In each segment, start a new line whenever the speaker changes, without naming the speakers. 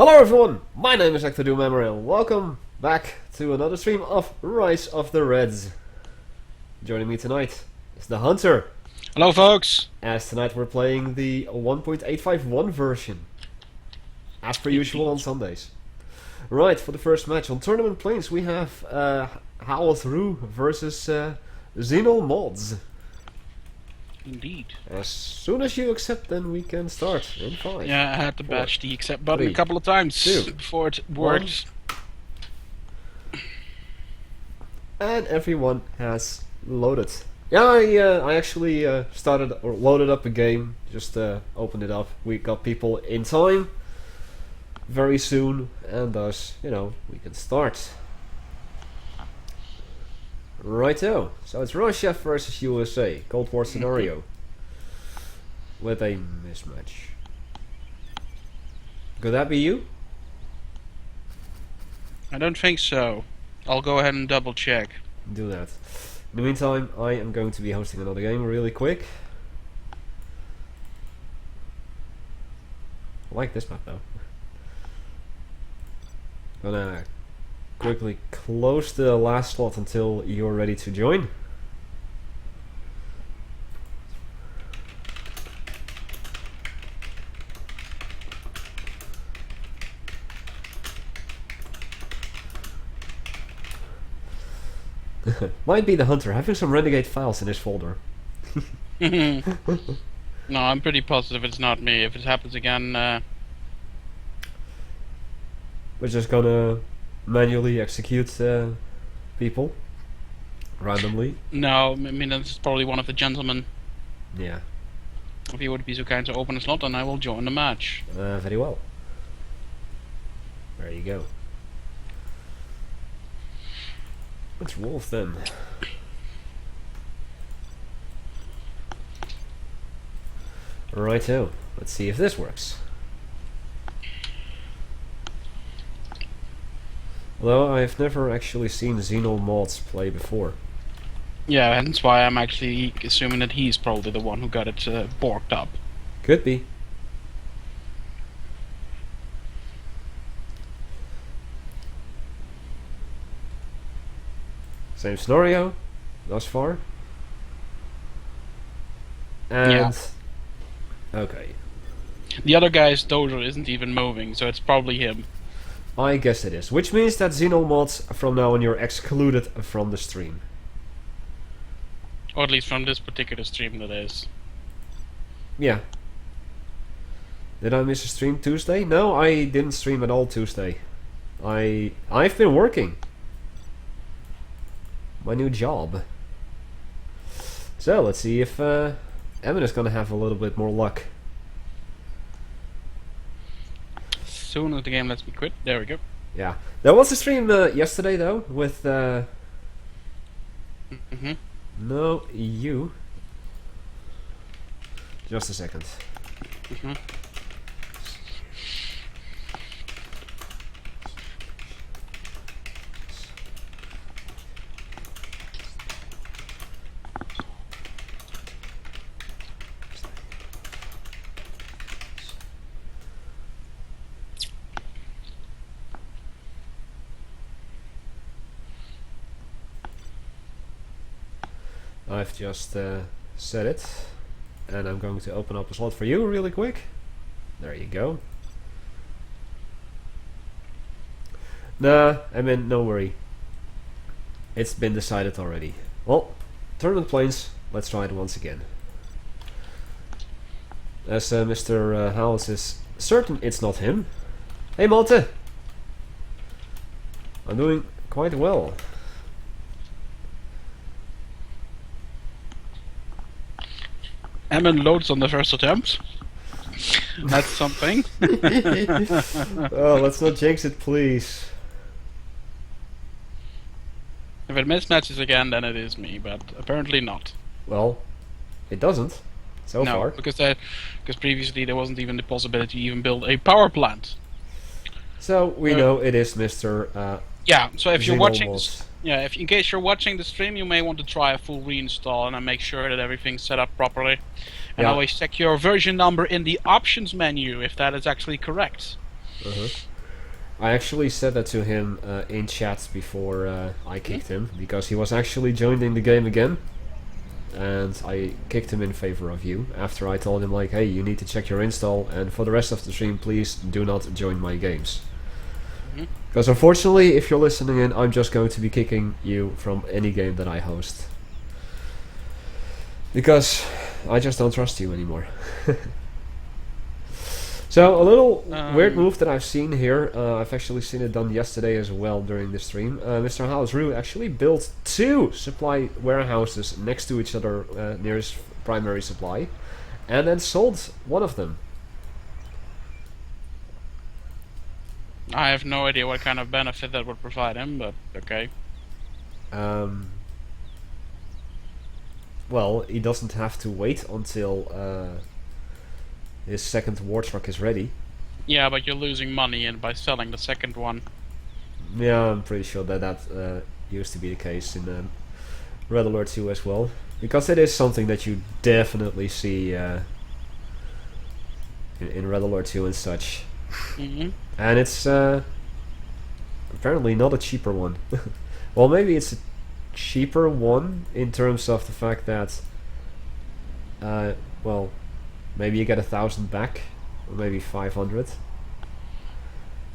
Hello everyone, my name is Hecthor Doomhammer and welcome back to another stream of Rise of the Reds. Joining me tonight is the Hunter.
Hello folks!
As tonight we're playing the 1.851 version. As per usual on Sundays. Right, for the first match on Tournament Plains we have Hecthor versus Xeno Mods.
Indeed.
As soon as you accept, then we can start in 5.
Yeah, I had to bash the accept button
3,
a couple of times
2,
before it worked.
And everyone has loaded. Yeah, I actually started or loaded up a game. Just opened it up. We got people in time very soon, and thus, you know, we can start. Righto. So it's Russia versus USA, Cold War scenario, with a mismatch. Could that be you?
I don't think so. I'll go ahead and double check.
Do that. In the meantime, I am going to be hosting another game really quick. I like this map though. Gonna quickly close the last slot until you're ready to join. Might be the Hunter having some renegade files in his folder.
No, I'm pretty positive it's not me. If it happens again,
We're just gonna manually execute people randomly.
no, I mean that's probably one of the gentlemen.
Yeah,
If he would be so kind to open a slot, then I will join the match.
very well. There you go. Let's wolf then. Righto. Let's see if this works. Although I've never actually seen Xeno Mods play before.
Yeah, and that's why I'm actually assuming that he's probably the one who got it borked up.
Could be. Same scenario, thus far. And...
Yeah.
Okay.
The other guy's dojo isn't even moving, so it's probably him.
I guess it is. Which means that Xenomods, from now on, you're excluded from the stream.
Or at least from this particular stream, that is.
Yeah. Did I miss a stream Tuesday? No, I didn't stream at all Tuesday. I've been working. My new job. So, let's see if Evan is gonna have a little bit more luck.
As soon as the game lets me quit, there we go.
Yeah. There was a stream yesterday, though, with... No, you. Just a second. I've just set it, and I'm going to open up a slot for you really quick. There you go. Nah, I mean, no worry. It's been decided already. Well, Tournament Plains, let's try it once again. As Mr. Howells is certain it's not him. Hey Malte! I'm doing quite well.
Emin loads on the first attempt. That's something.
Oh, let's not jinx it, please.
If it mismatches again, then it is me, but apparently not.
Well, it doesn't. So
No,
far.
because previously there wasn't even the possibility to even build a power plant.
So we know it is Mr.
Yeah, so if you're watching,
Xenomorphs.
if in case you're watching the stream, you may want to try a full reinstall and then make sure that everything's set up properly. And
Yeah.
always check your version number in the options menu if that is actually correct.
I actually said that to him in chat before I kicked him, because he was actually joining the game again. And I kicked him in favor of you after I told him like, hey, you need to check your install, and for the rest of the stream, please do not join my games. Because unfortunately, if you're listening in, I'm just going to be kicking you from any game that I host. Because I just don't trust you anymore. So, a little weird move that I've seen here, I've actually seen it done yesterday as well during the stream. Mr. Halsru actually built 2 supply warehouses next to each other near his primary supply, and then sold one of them.
I have no idea what kind of benefit that would provide him, but okay.
Well, he doesn't have to wait until his second war truck is ready.
Yeah, but you're losing money in by selling the second one.
Yeah, I'm pretty sure that used to be the case in Red Alert 2 as well. Because it is something that you definitely see in Red Alert 2 and such. And it's apparently not a cheaper one. Well, maybe it's a cheaper one in terms of the fact that, well, maybe you get 1,000 back, or maybe 500.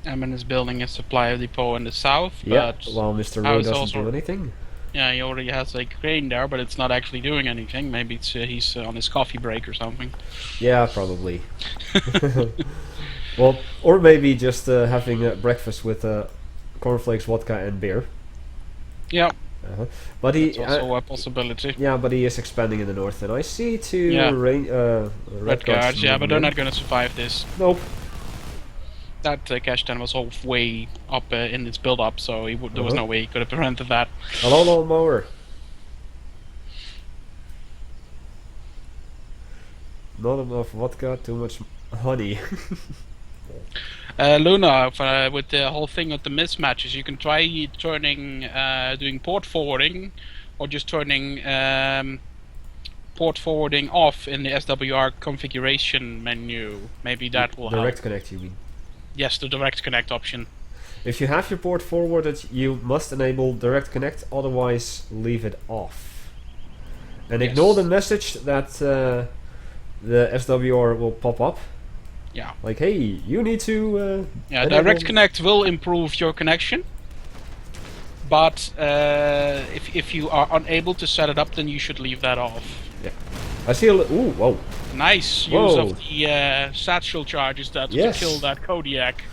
Emin is building a supply depot in the south,
Yeah,
but
while Mr. Rowe doesn't do anything.
Yeah, he already has a crane there, but it's not actually doing anything. Maybe it's he's on his coffee break or something.
Yeah, probably. Well, or maybe just having breakfast with cornflakes, vodka, and beer.
Yeah.
But he
That's also a possibility.
Yeah, but he is expanding in the north, and I see 2 red guards.
Yeah, but they're not going to survive this.
Nope.
That cash 10 was halfway up in its build-up, so there was no way he could have prevented that.
Hello, lawnmower. Not enough vodka, too much honey.
Luna, with the whole thing with the mismatches, you can try doing port forwarding, or just turning port forwarding off in the SWR configuration menu. Maybe that will help.
Direct connect, you mean?
Yes, the direct connect option.
If you have your port forwarded, you must enable direct connect, otherwise leave it off. And ignore the message that the SWR will pop up.
Yeah.
Like, hey, you need to...
yeah, direct connect will improve your connection. But if you are unable to set it up, then you should leave that off.
Yeah. I see a ooh, whoa.
Nice use of the satchel charges to kill that Kodiak.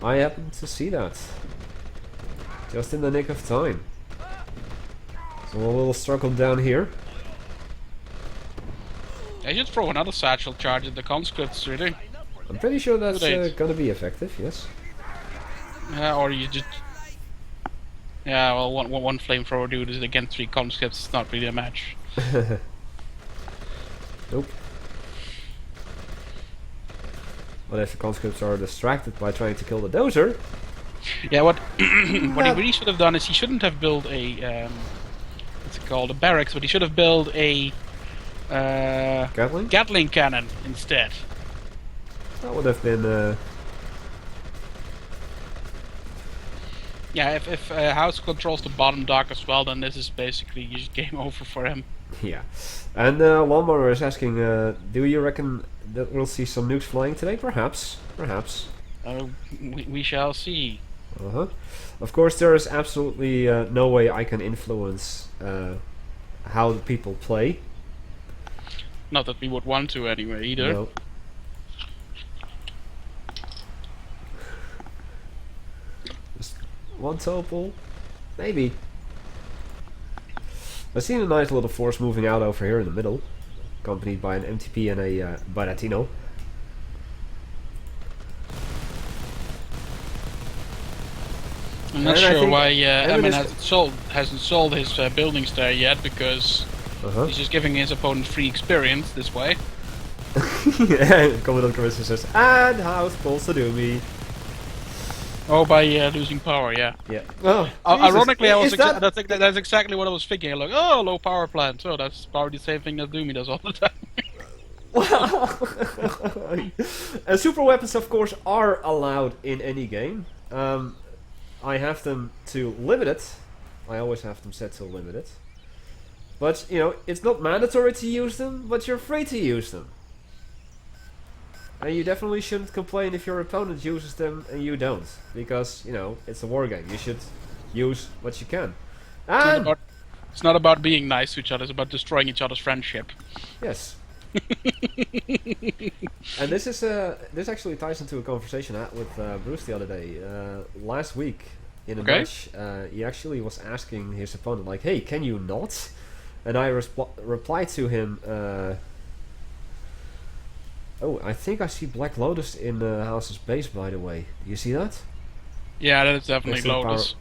I happened to see that. Just in the nick of time. So a little struggle down here.
They should throw another satchel charge at the conscripts, really.
I'm pretty sure that's gonna be effective, yes.
Yeah, or you just... Yeah, well, one flamethrower dude is against 3 conscripts, it's not really a match.
Nope. But if the conscripts are distracted by trying to kill the dozer...
Yeah, what what he really should have done is he shouldn't have built a... what's it called? A barracks, but he should have built a... Gatling cannon instead.
That would have been...
Yeah, if House controls the bottom dock as well, then this is basically just game over for him.
Yeah. And Lawnmower is asking, do you reckon that we'll see some nukes flying today? Perhaps. Perhaps.
We shall see.
Of course, there is absolutely no way I can influence how the people play.
Not that we would want to anyway, either.
No. Just one topple? Maybe. I've seen a nice little force moving out over here in the middle, accompanied by an MTP and a Baratino.
I'm not sure why Emin hasn't sold his buildings there yet, because he's just giving his opponent free experience this way.
Commandant Carissa says, and House pulls to do me.
Oh, by losing power, yeah.
Yeah. Oh,
ironically, that's exactly what I was thinking. Like, oh, low power plant. So that's probably the same thing that Doomy does all the time.
Well, super weapons, of course, are allowed in any game. I have them to limited. I always have them set to limited. But, you know, it's not mandatory to use them, but you're free to use them. And you definitely shouldn't complain if your opponent uses them and you don't. Because, you know, it's a war game. You should use what you can. And
it's not about being nice to each other, it's about destroying each other's friendship.
yes. And this actually ties into a conversation I had with Bruce the other day. Last week in a match, he actually was asking his opponent, like, "Hey, can you not?" And I replied to him, "Oh, I think I see Black Lotus in House's base, by the way. Do you see that?"
Yeah, that's definitely Lotus.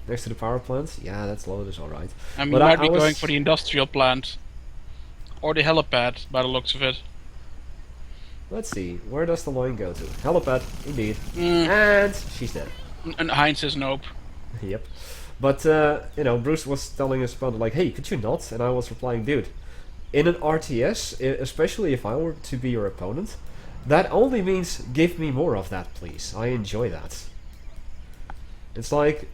Next to the power plant? Yeah, that's Lotus, alright.
I mean, might be going for the industrial plant. Or the helipad, by the looks of it.
Let's see, where does the line go to? Helipad, indeed. And she's dead.
And Heinz says nope.
Yep. But, you know, Bruce was telling his opponent, like, "Hey, could you not?" And I was replying, "Dude, in an RTS, especially if I were to be your opponent, that only means give me more of that, please. I enjoy that." It's like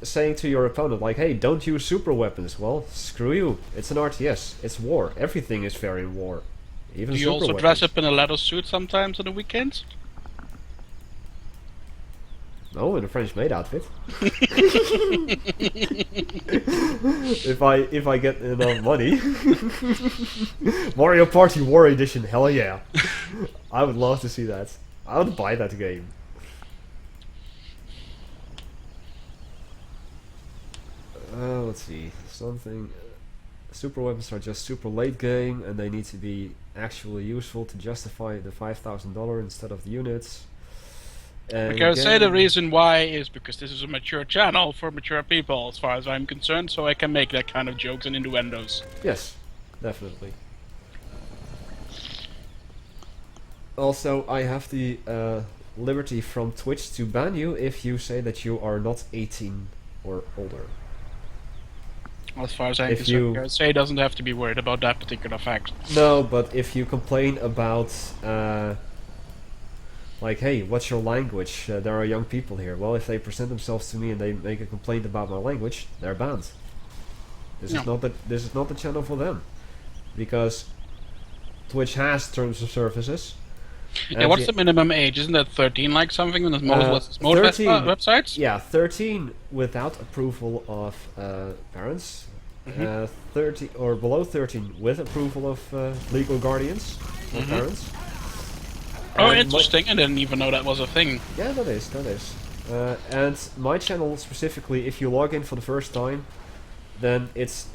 saying to your opponent, like, "Hey, don't use super weapons." Well, screw you. It's an RTS. It's war. Everything is fair in war. Even
Do you
super
also
weapons.
dress up in a leather suit sometimes on the weekends?
No, in a French maid outfit. if I get enough money. Mario Party War Edition, hell yeah. I would love to see that. I would buy that game. Let's see. Something. Super weapons are just super late game, and they need to be actually useful to justify the $5,000 instead of the units. And
I can say the reason why is because this is a mature channel for mature people, as far as I'm concerned, so I can make that kind of jokes and innuendos.
Yes, definitely. Also, I have the liberty from Twitch to ban you if you say that you are not 18 or older.
As far as I'm concerned, say doesn't have to be worried about that particular fact.
No, but if you complain about, like, "Hey, what's your language? There are young people here." Well, if they present themselves to me and they make a complaint about my language, they're banned. This is not the channel for them, because Twitch has terms of services.
Yeah, what's the minimum age? Isn't that 13 like something on most
13,
websites?
Yeah, 13 without approval of parents. 30 or below 13 with approval of legal guardians or parents.
Oh, interesting! I didn't even know that was a thing.
Yeah, that is. And my channel specifically, if you log in for the first time, then it's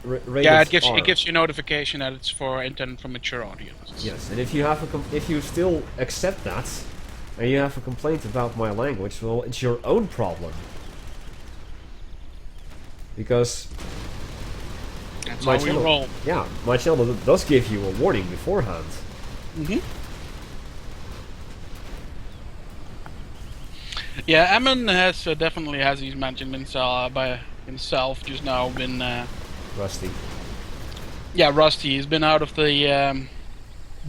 rated
Yeah,
R.
it gives you notification that it's intended for mature audiences.
Yes, and if you still accept that, and you have a complaint about my language, well, it's your own problem. Because
That's how we roll.
Yeah, my channel does give you a warning beforehand.
Yeah, Ammon has definitely, as he's mentioned by himself just now, been
Rusty.
Yeah, rusty. He's been out of the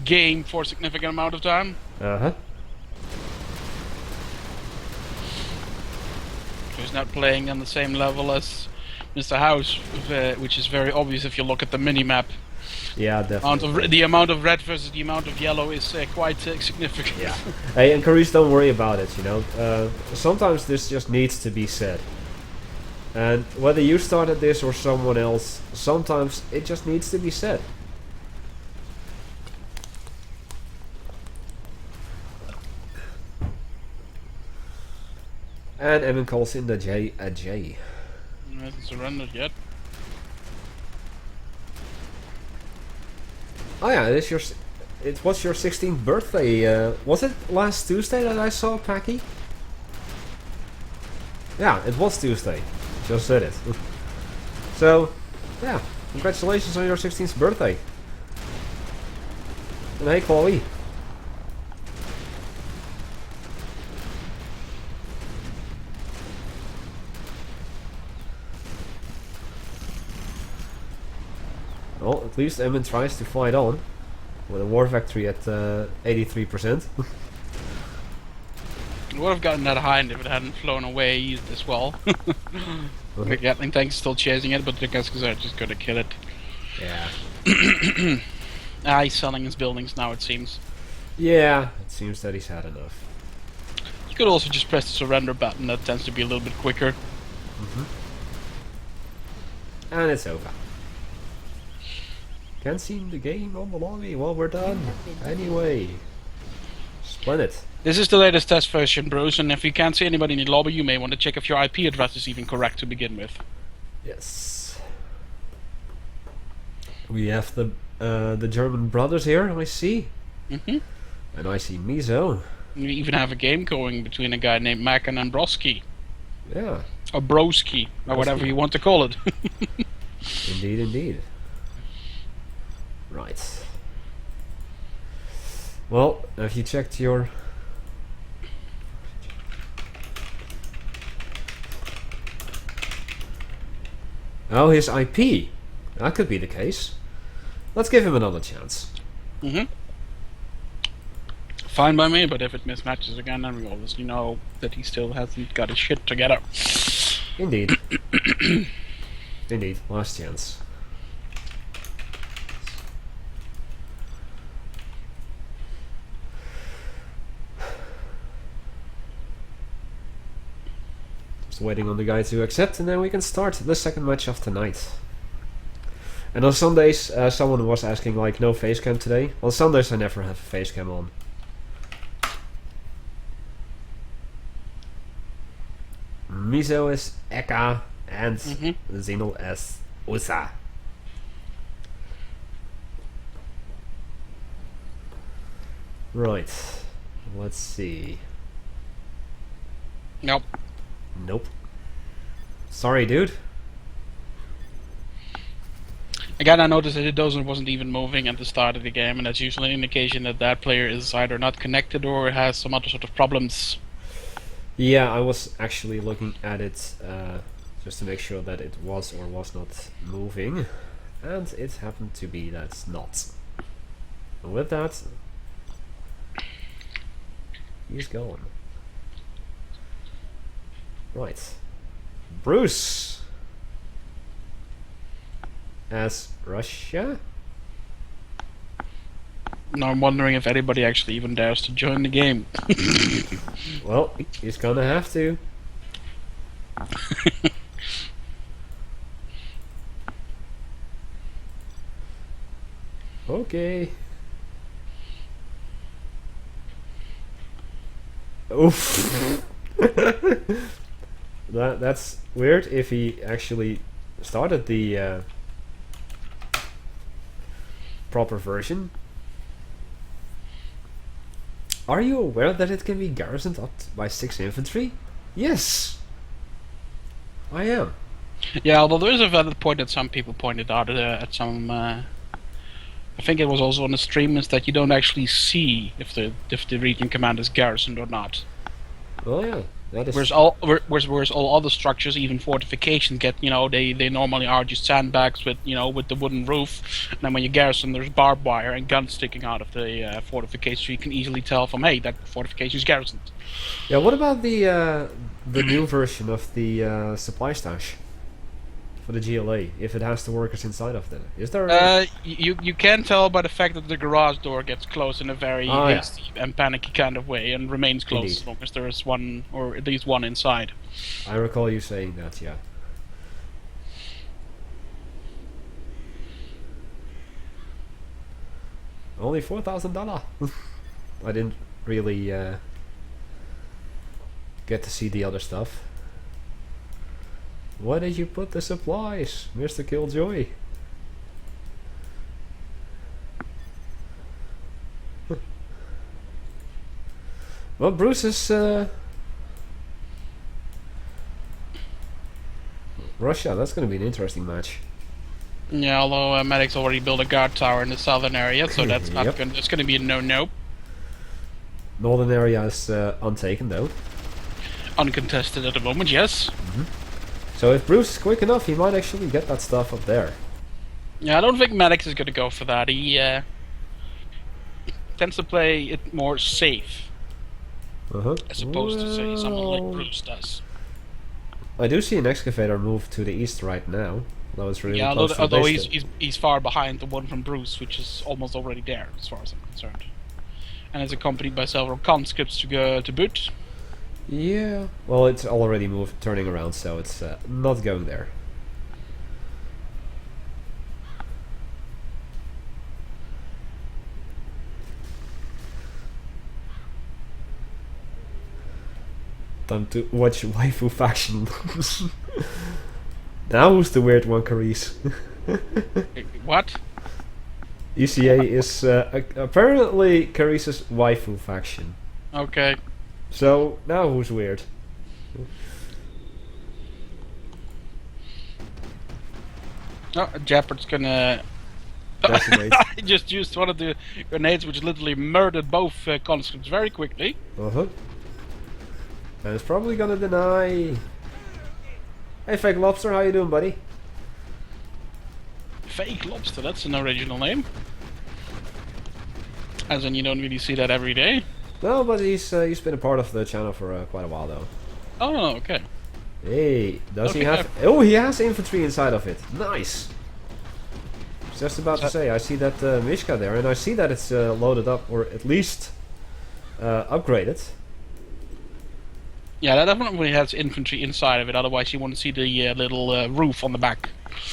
game for a significant amount of time. He's not playing on the same level as Mr. House, which is very obvious if you look at the mini-map.
Yeah, definitely.
The amount of red versus the amount of yellow is quite significant.
Yeah. Hey, and Carice, don't worry about it, you know. Sometimes this just needs to be said. And whether you started this or someone else, sometimes it just needs to be said. And Evan calls in the J a J.
He hasn't surrendered yet.
Oh yeah, it was your 16th birthday. Was it last Tuesday that I saw Packy? Yeah, it was Tuesday. Just said it. So, yeah, congratulations on your 16th birthday. And hey, Chloe. Well, at least Emin tries to fight on with a war factory at 83%.
It would have gotten that high if it hadn't flown away as well. The Gatling tank's still chasing it, but the Tusks are just gonna kill it.
Yeah.
He's selling his buildings now, it seems.
Yeah, it seems that he's had enough.
You could also just press the surrender button, that tends to be a little bit quicker.
And it's over. Can't see the game on the lobby. Well, we're done. Anyway. Splendid.
This is the latest test version, Bruce, and if you can't see anybody in the lobby, you may want to check if your IP address is even correct to begin with.
Yes. We have the German brothers here, I see.
And
And I see Mizo.
you even have a game going between a guy named Mac and Broski.
Yeah.
Or Broski, or whatever
Broski.
you want to call it.
Indeed, indeed. Right. Well, have you checked your... Oh, his IP. That could be the case. Let's give him another chance.
Fine by me, but if it mismatches again, then we obviously know that he still hasn't got his shit together.
Indeed. Indeed, last chance. Just waiting on the guy to accept, and then we can start the second match of tonight. And on Sundays, someone was asking, like, no face cam today. On Sundays I never have a face cam on. Mizo is Eka, and Zinel is Usa. Right. Let's see.
Nope.
Nope. Sorry, dude.
Again, I noticed that it wasn't even moving at the start of the game, and that's usually an indication that that player is either not connected or has some other sort of problems.
Yeah, I was actually looking at it just to make sure that it was or was not moving, and it happened to be that it's not. And with that, he's going. Right. Bruce as Russia?
Now I'm wondering if anybody actually even dares to join the game.
Well, he's gonna have to. Okay. Oof. That's weird if he actually started the proper version. Are you aware that it can be garrisoned up by 6 infantry? Yes! I am.
Yeah, although there is a valid point that some people pointed out at some... I think it was also on the stream, is that you don't actually see if the region command is garrisoned or not.
Oh yeah, that is...
Whereas all other structures, even fortifications, get, they normally are just sandbags with, with the wooden roof. And then when you garrison, there's barbed wire and guns sticking out of the fortification, so you can easily tell from, hey, that fortification is garrisoned.
Yeah, what about the new version of the supply stash for the GLA? If it has the workers inside of it, is there?
You can tell by the fact that the garage door gets closed in a very hasty and panicky kind of way, and remains closed as long as there is one, or at least one inside.
I recall you saying that, yeah. Only $4,000. I didn't really get to see the other stuff. Why did you put the supplies, Mr. Killjoy? Well, Bruce is Russia. That's going to be an interesting match.
Yeah, although Medic's already built a guard tower in the southern area, so that's not
Yep.
It's going to be a no-no.
Northern area is untaken, though.
Uncontested at the moment, yes.
So if Bruce is quick enough, he might actually get that stuff up there.
Yeah, I don't think Maddox is going to go for that. He tends to play it more safe. as opposed to say someone like
Well,
Bruce does.
I do see an excavator move to the east right now. Though it's really
Yeah,
close to the
although
base.
he's far behind the one from Bruce, which is almost already there, as far as I'm concerned, and is accompanied by several conscripts to go to boot.
Yeah. Well, it's already turning around, so it's not going there. Time to watch waifu faction. Now who's the weird one, Carice?
What?
ECA is apparently Carice's waifu faction.
Okay.
So now who's weird?
Oh, Jeopard's gonna.
Decimate.
I just used one of the grenades, which literally murdered both conscripts very quickly.
And it's probably gonna deny. Hey, Fake Lobster, how you doing, buddy?
Fake lobster, that's an original name. As in, you don't really see that every day.
No, but he's been a part of the channel for quite a while, though.
Oh, okay.
Hey, does he
Okay,
have... Oh, he has infantry inside of it. Nice! I was just about to say, I see that Mishka there, and I see that it's loaded up, or at least upgraded.
Yeah, that definitely has infantry inside of it. Otherwise, you wouldn't see the little roof on the back.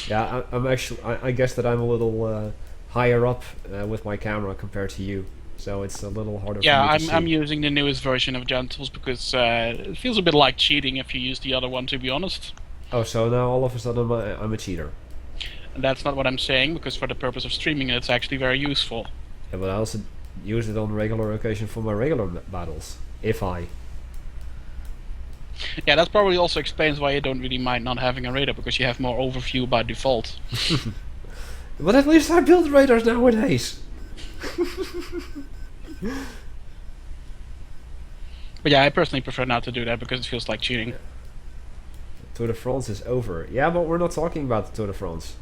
Yeah, I'm actually... I guess that I'm a little higher up with my camera compared to you. So it's a little harder for me to see.
I'm using the newest version of Gentles because it feels a bit like cheating if you use the other one, to be honest.
Oh, so now all of a sudden I'm a cheater.
And that's not what I'm saying, because for the purpose of streaming it's actually very useful.
Yeah, but I also use it on regular occasion for my regular battles. If I...
Yeah, that probably also explains why you don't really mind not having a radar, because you have more overview by default.
But at least I build radars nowadays.
But yeah, I personally prefer not to do that because it feels like cheating.
Tour de France is over. Yeah, but we're not talking about the Tour de France.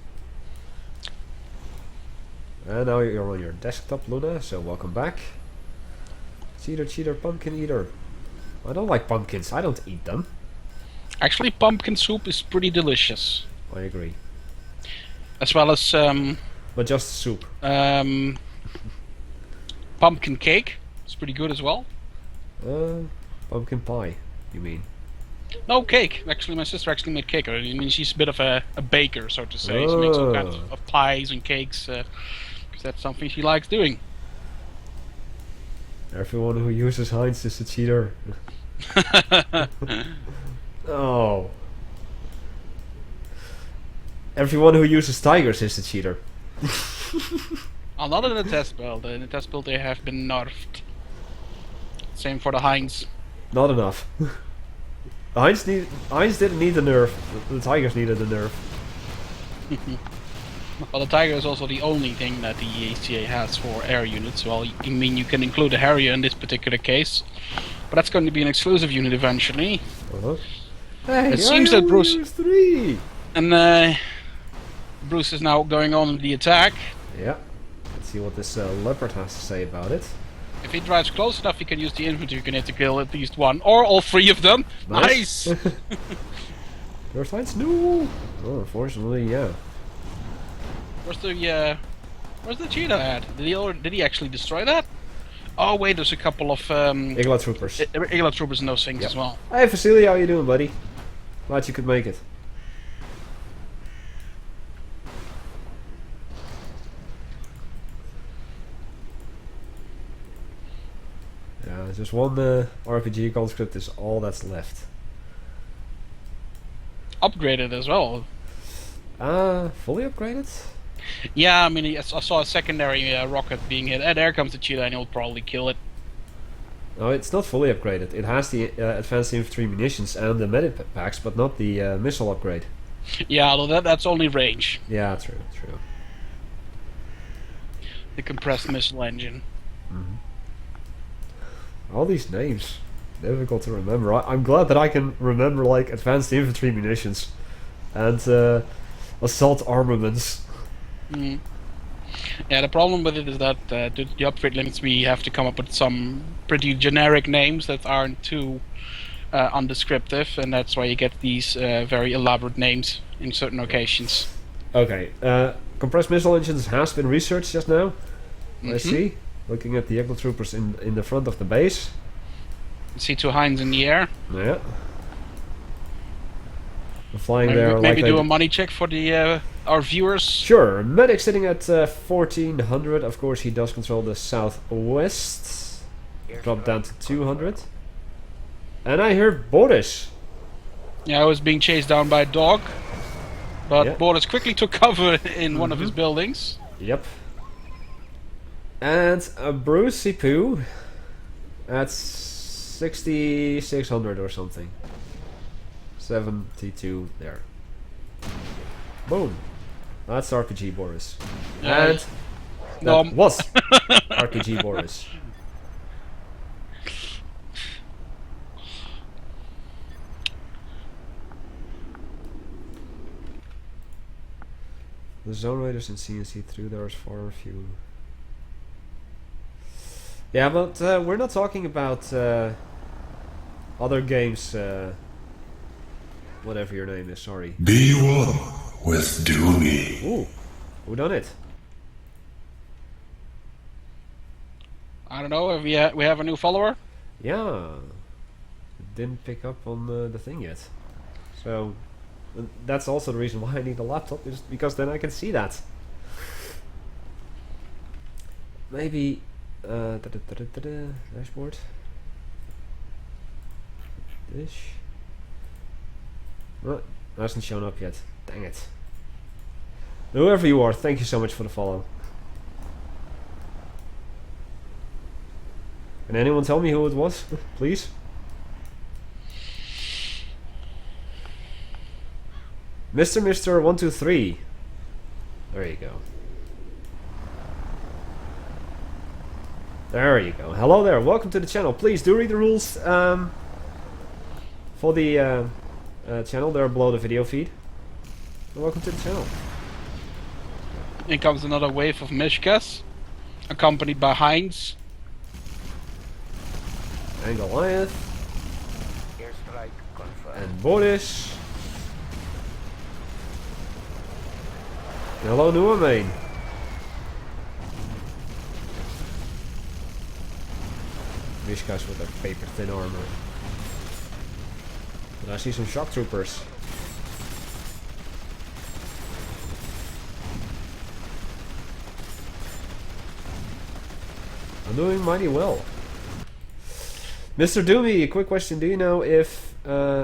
And now you're on your desktop, Luna, so welcome back. Cheater, pumpkin eater. I don't like pumpkins, I don't eat them.
Actually, pumpkin soup is pretty delicious.
I agree.
As well as
But just soup.
pumpkin cake. It's pretty good as well.
Pumpkin pie, you mean?
No, cake. Actually, my sister actually made cake. I mean, she's a bit of a baker, so to say. She makes all kinds of pies and cakes, because that's something she likes doing.
Everyone who uses Heinz is a cheater. Oh. Everyone who uses Tigers is a cheater.
Not in the test build. In the test build, they have been nerfed. Same for the Heinz.
Not enough. Heinz didn't need a nerf. The Tigers needed a nerf.
Well, the Tiger is also the only thing that the EACA has for air units. Well, I mean, you can include the Harrier in this particular case, but that's going to be an exclusive unit eventually.
Hey,
It seems that Bruce...
use 3!
And Bruce is now going on with the attack.
Yeah. Let's see what this leopard has to say about it.
If he drives close enough, he can use the infantry grenade to kill at least one, or all three of them. Nice!
Your sights? No! Oh, unfortunately, yeah.
Where's the cheetah at? Did he actually destroy that? Oh wait, there's a couple of
Igla troopers.
Igla troopers in those things as well.
Hey, Vasily, how you doing, buddy? Glad you could make it. Yeah, just one RPG conscript is all that's left.
Upgraded as well.
Fully upgraded?
Yeah, I mean, I saw a secondary rocket being hit. There comes the cheetah, and he'll probably kill it.
No, it's not fully upgraded. It has the advanced infantry munitions and the medic packs, but not the missile upgrade.
Yeah, although that's only range.
Yeah, true.
The compressed missile engine.
All these names, difficult to remember. I'm glad that I can remember like advanced infantry munitions and assault armaments.
Yeah, the problem with it is that due to the upgrade limits, we have to come up with some pretty generic names that aren't too undescriptive, and that's why you get these very elaborate names in certain occasions.
Okay, compressed missile engines has been researched just now. I see. Looking at the Hecthor troopers in the front of the base.
See two Hinds in the air.
Yeah. They're flying there like
maybe do a money check for the our viewers.
Sure. Medic sitting at 1400. Of course, he does control the southwest. Drop down to 200. And I hear Boris.
Yeah, I was being chased down by a dog, but
Yeah.
Boris quickly took cover in one of his buildings.
Yep. And Bruce Sipu at 6600 or something. 72 there. Boom. That's RPG Boris. And that was RPG Boris. The zone raiders in CNC through there is far few. Yeah, but we're not talking about other games. Whatever your name is, sorry.
Be one with Doomy.
Ooh, who done it?
I don't know. We have a new follower.
Yeah, didn't pick up on the thing yet. So that's also the reason why I need a laptop, is because then I can see that. Maybe dashboard. Dish. Oh, hasn't shown up yet. Dang it. Whoever you are, thank you so much for the follow. Can anyone tell me who it was, please? Mr. 123. There you go. There you go. Hello there. Welcome to the channel. Please do read the rules for the channel. They're below the video feed. And welcome to the channel.
In comes another wave of Mishkas, accompanied by Hinds.
And Goliath. And Boris. Hello, New Main. These guys with their paper thin armor. And I see some shock troopers. I'm doing mighty well. Mr. Doomy, a quick question. Do you know if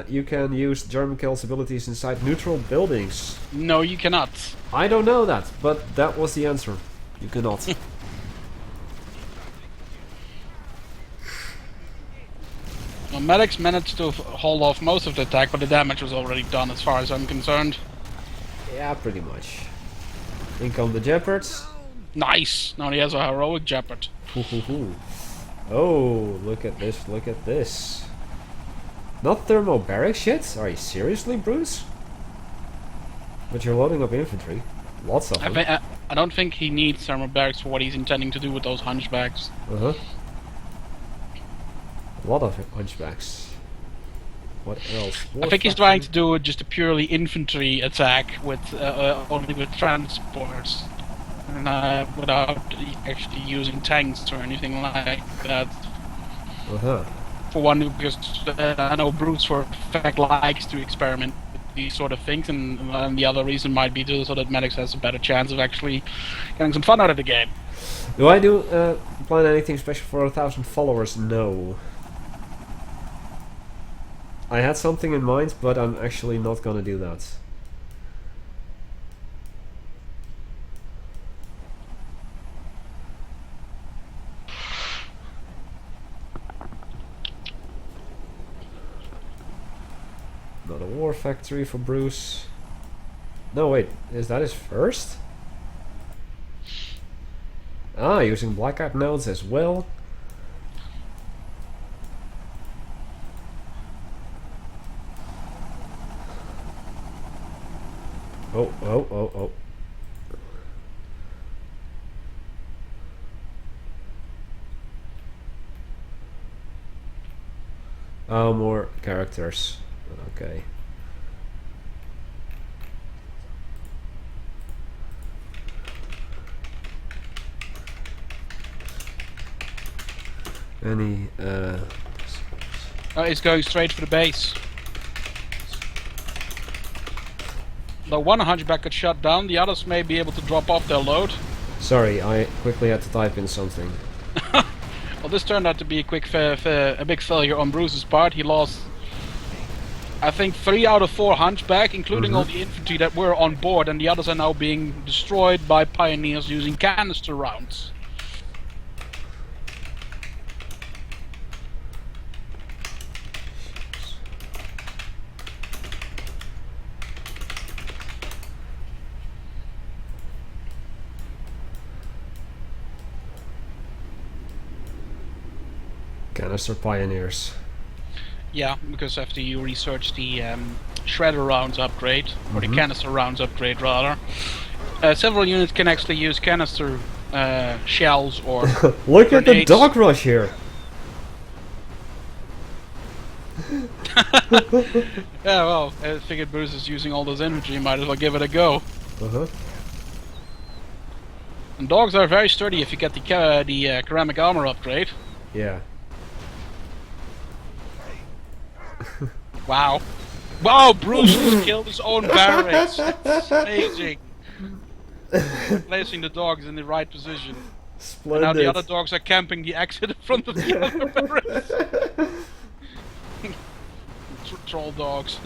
you can use German kills abilities inside neutral buildings?
No, you cannot.
I don't know that, but that was the answer. You cannot.
Well, medics managed to hold off most of the attack, but the damage was already done as far as I'm concerned.
Yeah, pretty much. In come the Jeopards.
Nice! Now he has a heroic Jeopard.
Oh, look at this, look at this. Not thermobaric shit? Are you seriously, Bruce? But you're loading up infantry. Lots of them.
I don't think he needs thermal barracks for what he's intending to do with those hunchbacks.
Uh-huh. A lot of hunchbacks. What else?
I think he's trying to do just a purely infantry attack with only with transports, and without actually using tanks or anything like that.
Uh-huh.
For one, because I know Bruce for a fact likes to experiment with these sort of things, and the other reason might be so that Medics has a better chance of actually getting some fun out of the game.
Do I plan anything special for 1,000 followers? No. I had something in mind, but I'm actually not gonna do that. Not a war factory for Bruce. No, wait, is that his first? Ah, using blackout nodes as well. Oh. Oh, more characters. Okay. Any,
Oh, he's going straight for the base. Though one hunchback got shot down, the others may be able to drop off their load.
sorry, I quickly had to type in something.
Well, this turned out to be a big failure on Bruce's part. He lost, I think, 3 out of 4 hunchback, including all the infantry that were on board, and the others are now being destroyed by pioneers using canister rounds.
Canister pioneers.
Yeah, because after you research the shredder rounds upgrade, or the canister rounds upgrade rather, several units can actually use canister shells or
Look at the
grenades.
dog rush here.
Yeah, well, I figured Bruce is using all those infantry, might as well give it a go. And dogs are very sturdy if you get the ceramic armor upgrade.
Yeah.
Wow. Wow, Bruce just killed his own barracks. That's amazing. Placing the dogs in the right position.
Splendid.
And now the other dogs are camping the exit in front of the other barracks. Troll dogs.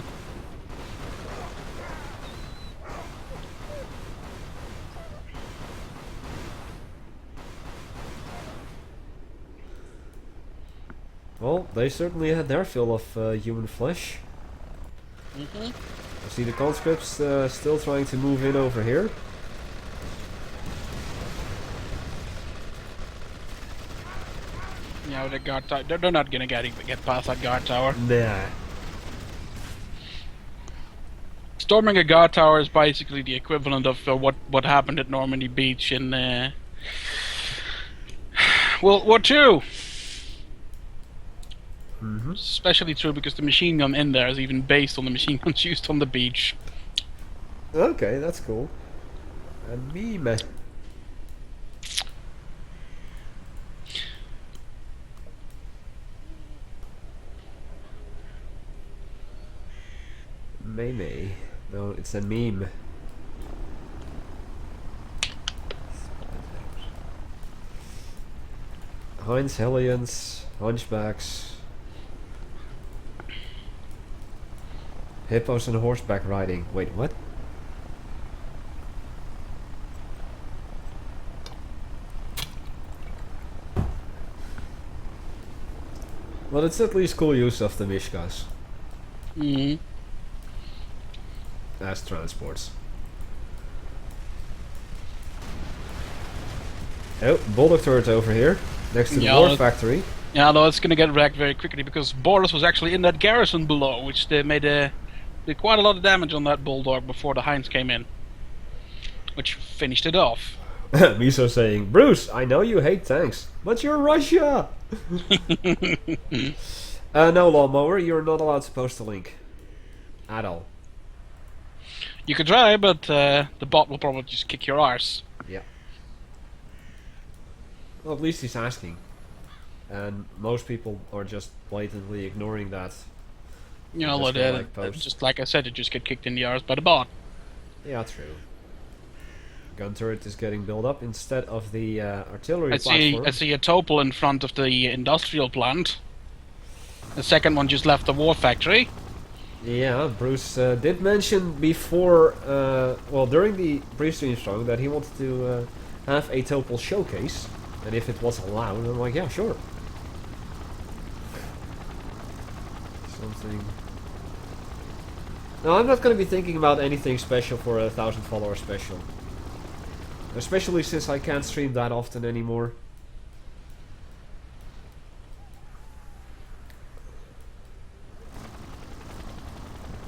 Well, they certainly had their fill of human flesh. I see the conscripts still trying to move in over here.
You know, the guard tower. They're not gonna get past that guard tower.
Nah.
Storming a guard tower is basically the equivalent of what happened at Normandy Beach in World War II. Especially true because the machine gun in there is even based on the machine guns used on the beach.
Okay, that's cool. A meme. Meme. No, it's a meme. Heinz Hellions, Hunchbacks. Hippos and horseback riding. Wait, what? Well, it's at least cool use of the Mishkas as transports. Oh, bulldog turret over here, next to the war factory.
Yeah, though it's gonna get wrecked very quickly because Boris was actually in that garrison below, which they did quite a lot of damage on that bulldog before the Heinz came in, which finished it off.
Miso saying, Bruce, I know you hate tanks, but you're Russia! No, Lawnmower, you're not allowed to post a link. At all.
You could try, but the bot will probably just kick your arse.
Yeah. Well, at least he's asking. And most people are just blatantly ignoring that.
You know,
Just gonna, like, post.
just like I said, it just get kicked in the arse by the bot.
Yeah, true. Gun turret is getting built up instead of the artillery
I
platform.
see a Topol in front of the industrial plant. The second one just left the war factory.
Yeah, Bruce did mention before, well, during the pre-stream show that he wanted to have a Topol showcase. And if it was allowed, I'm like, yeah, sure. Something. No, I'm not going to be thinking about anything special for a 1,000 follower special. Especially since I can't stream that often anymore.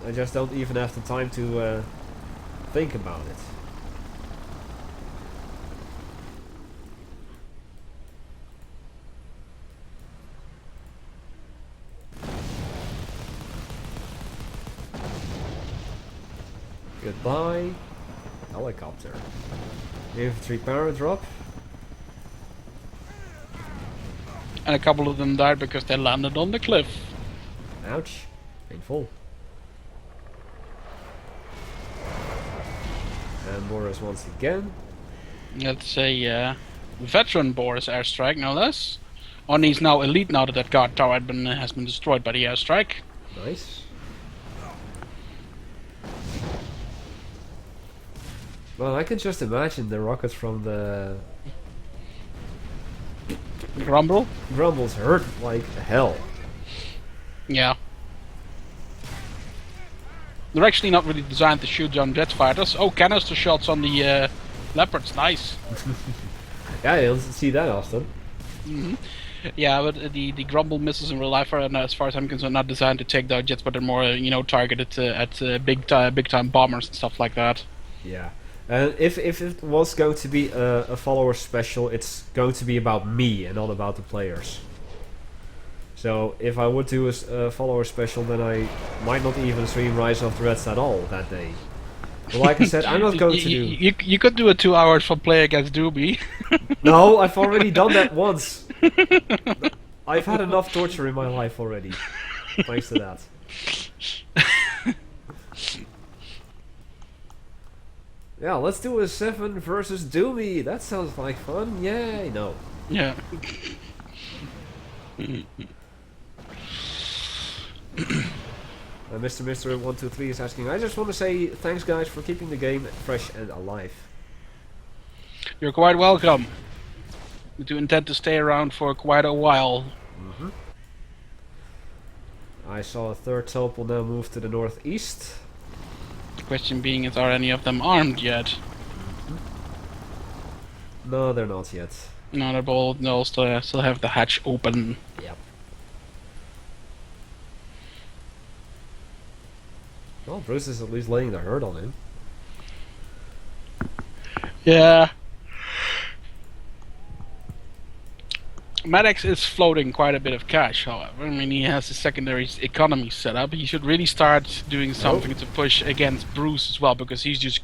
I just don't even have the time to think about it. Goodbye. Helicopter. Infantry power drop.
And a couple of them died because they landed on the cliff.
Ouch. Painful. And Boris once again.
That's a veteran Boris airstrike, no less. And he's now elite now that guard tower has been destroyed by the airstrike.
Nice. Well, I can just imagine the rockets from the Grumbles hurt like hell.
Yeah. They're actually not really designed to shoot down jet fighters. Oh, canister shots on the Leopards, nice.
Yeah, you don't see that often.
Yeah, but the Grumble missiles in real life are, as far as I'm concerned, not designed to take down jets, but they're more, targeted at big time bombers and stuff like that.
Yeah. And if it was going to be a follower special, it's going to be about me and not about the players. So if I would do a follower special, then I might not even stream Rise of the Reds at all that day. But like I said, I'm not going to do...
You could do a 2 hours for play against Doobie.
No, I've already done that once. I've had enough torture in my life already. Thanks to that. Yeah, let's do a 7 versus Doomie. That sounds like fun. Yay! No.
Yeah.
Mr. 123 is asking, I just want to say thanks guys for keeping the game fresh and alive.
You're quite welcome. We do intend to stay around for quite a while.
I saw a third Topol now move to the northeast.
The question being is, are any of them armed yet?
No, they're not yet.
No, they're both. They'll still have the hatch open.
Yep. Well, Bruce is at least laying the hurt on him.
Yeah. Maddox is floating quite a bit of cash, however. I mean, he has a secondary economy set up. He should really start doing something to push against Bruce as well, because he's just,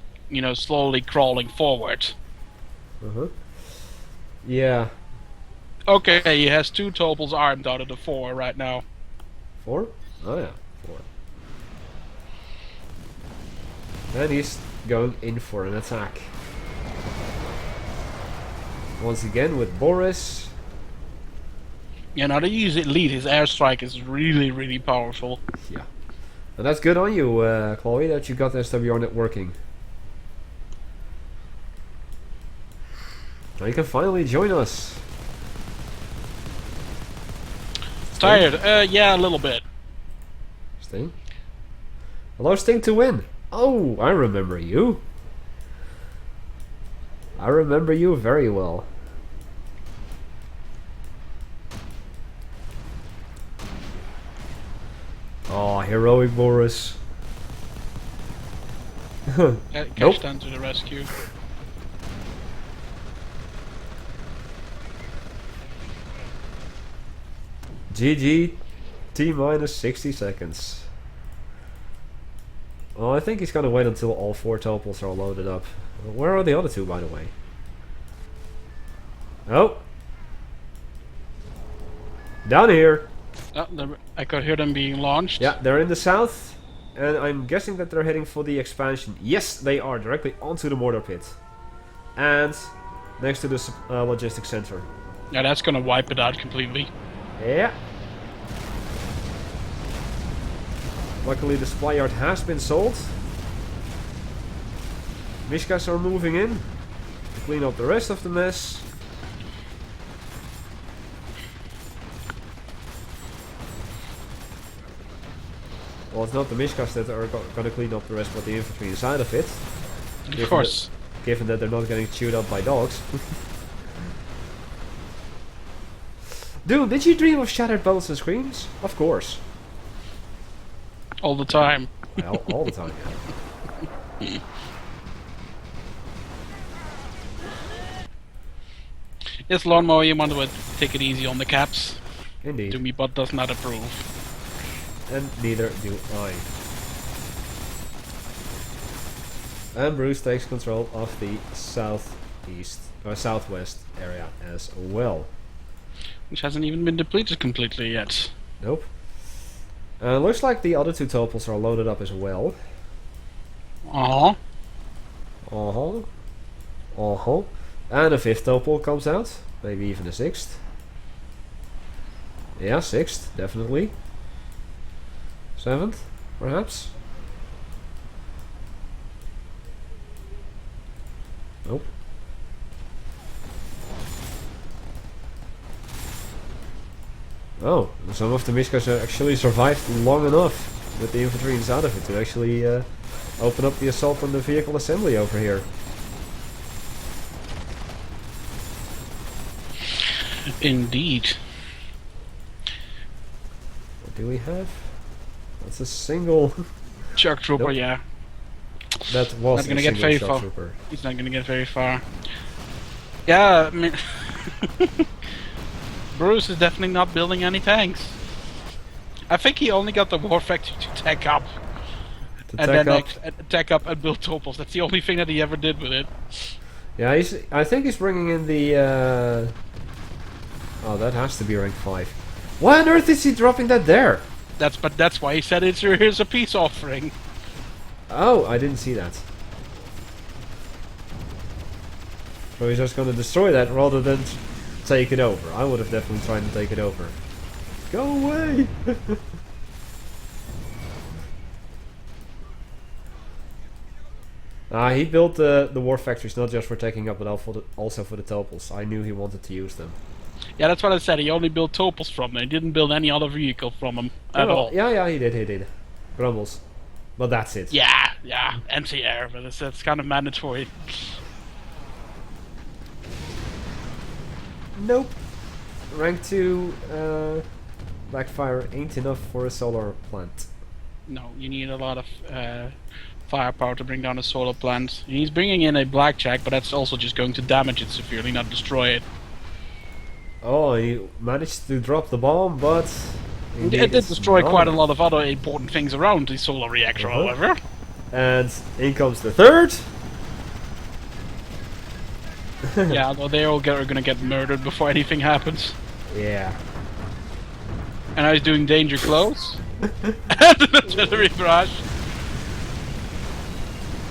slowly crawling forward.
Yeah.
Okay, he has 2 Topals armed out of the 4 right now.
4? Oh yeah, 4. And he's going in for an attack. Once again with Boris.
Yeah, now that he's elite, his airstrike is really, really powerful.
Yeah. And that's good on you, Chloe, that you got the SWR net working. Now you can finally join us.
Tired? Yeah, a little bit.
Sting? Hello, Sting to win. Oh, I remember you. I remember you very well. Oh, heroic Boris.
Cash down to the rescue.
GG, T-minus 60 seconds. Oh, I think he's gonna wait until all 4 Topals are loaded up. Where are the other 2, by the way? Oh! Down here!
Oh, I could hear them being launched.
Yeah, they're in the south, and I'm guessing that they're heading for the expansion. Yes, they are, directly onto the mortar pit. And next to the logistics center.
Yeah, that's gonna wipe it out completely.
Yeah. Luckily the supply yard has been sold. Mishkas are moving in to clean up the rest of the mess. Well, it's not the Mishkas that are gonna clean up the rest, but the infantry inside of it.
Of course.
Given that they're not getting chewed up by dogs. Dude, did you dream of shattered bones and screens? Of course.
All the time.
Well, all the time.
Yes, Lawnmower, you want to take it easy on the caps.
Indeed.
To me, but does not approve.
And neither do I. And Bruce takes control of the southeast or southwest area as well.
Which hasn't even been depleted completely yet.
Nope. Looks like the other 2 topals are loaded up as well.
Uh-huh.
Uh-huh. Uh-huh. And a 5th topal comes out. Maybe even a 6th. Yeah, 6th, definitely. 7th, perhaps. Nope. Oh, some of the Mishkas actually survived long enough with the infantry inside of it to actually open up the assault on the vehicle assembly over here.
Indeed.
What do we have? That's a single.
Shock trooper,
Nope.
yeah.
That was
Not gonna
a
get
single
very
shock
far.
trooper.
He's not gonna get very far. Yeah, I mean... Bruce is definitely not building any tanks. I think he only got the War Factory to tech up.
To
And
tech
then
up.
tech up and build topals. That's the only thing that he ever did with it.
Yeah, I think he's bringing in the. Oh, that has to be rank 5. Why on earth is he dropping that there?
That's why he said here's a peace offering.
Oh, I didn't see that. So he's just gonna destroy that rather than take it over. I would have definitely tried to take it over. Go away! He built the war factories not just for taking up, but also for the topals. I knew he wanted to use them.
Yeah, that's what I said. He only built topals from them. He didn't build any other vehicle from them at all.
Yeah, he did. Grumbles. But that's it.
Yeah, anti-air, but that's kind of mandatory.
Nope. Rank 2 backfire ain't enough for a solar plant.
No, you need a lot of firepower to bring down a solar plant. He's bringing in a blackjack, but that's also just going to damage it severely, not destroy it.
Oh, he managed to drop the bomb, but...
It did destroy quite a lot of other important things around the solar reactor, however.
And in comes the 3rd.
Yeah, although they all are gonna get murdered before anything happens.
Yeah.
And now he's doing danger close. And an artillery barrage.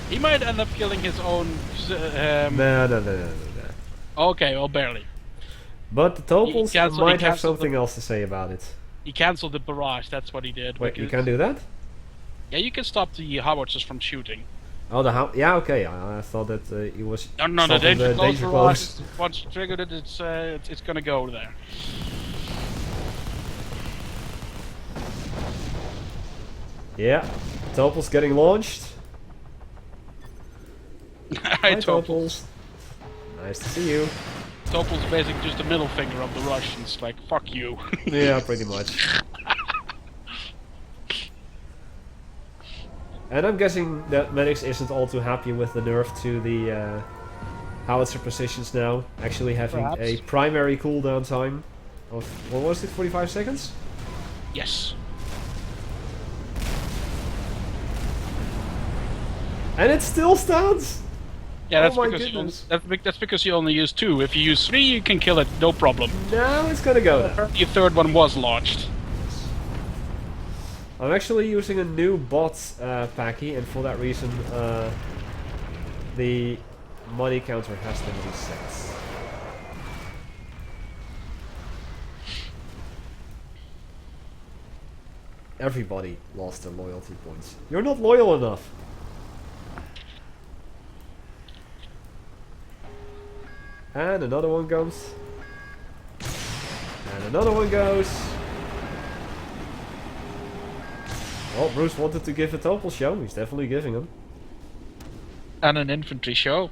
He might end up killing his own...
No.
Okay, well, barely.
But the topals
He
might have
cancelled
something else to say about it.
He cancelled the barrage, that's what he did.
Wait, you
because-
can do that?
Yeah, you can stop the howitzers from shooting.
Oh, yeah, okay. I thought that he was
No, the
stopping
danger close
danger
barrage,
close.
once you triggered it, it's gonna go there.
Yeah, topals getting launched.
Hi, Topals.
Nice to see you.
Topals basically just the middle finger of the Russians, like, fuck you.
Yeah, pretty much. And I'm guessing that Medics isn't all too happy with the nerf to the howitzer positions now. Actually having
Perhaps.
a primary cooldown time of, what was it, 45 seconds?
Yes.
And it still stands!
Yeah, that's
Oh my
because
goodness.
that's because you only use 2. If you use 3, you can kill it, no problem.
Now it's gonna go now.
Your 3rd one was launched.
I'm actually using a new bot packy, and for that reason the money counter has been reset. Everybody lost their loyalty points. You're not loyal enough. And another one comes. And another one goes. Well, Bruce wanted to give a topal show. He's definitely giving them.
And an infantry show.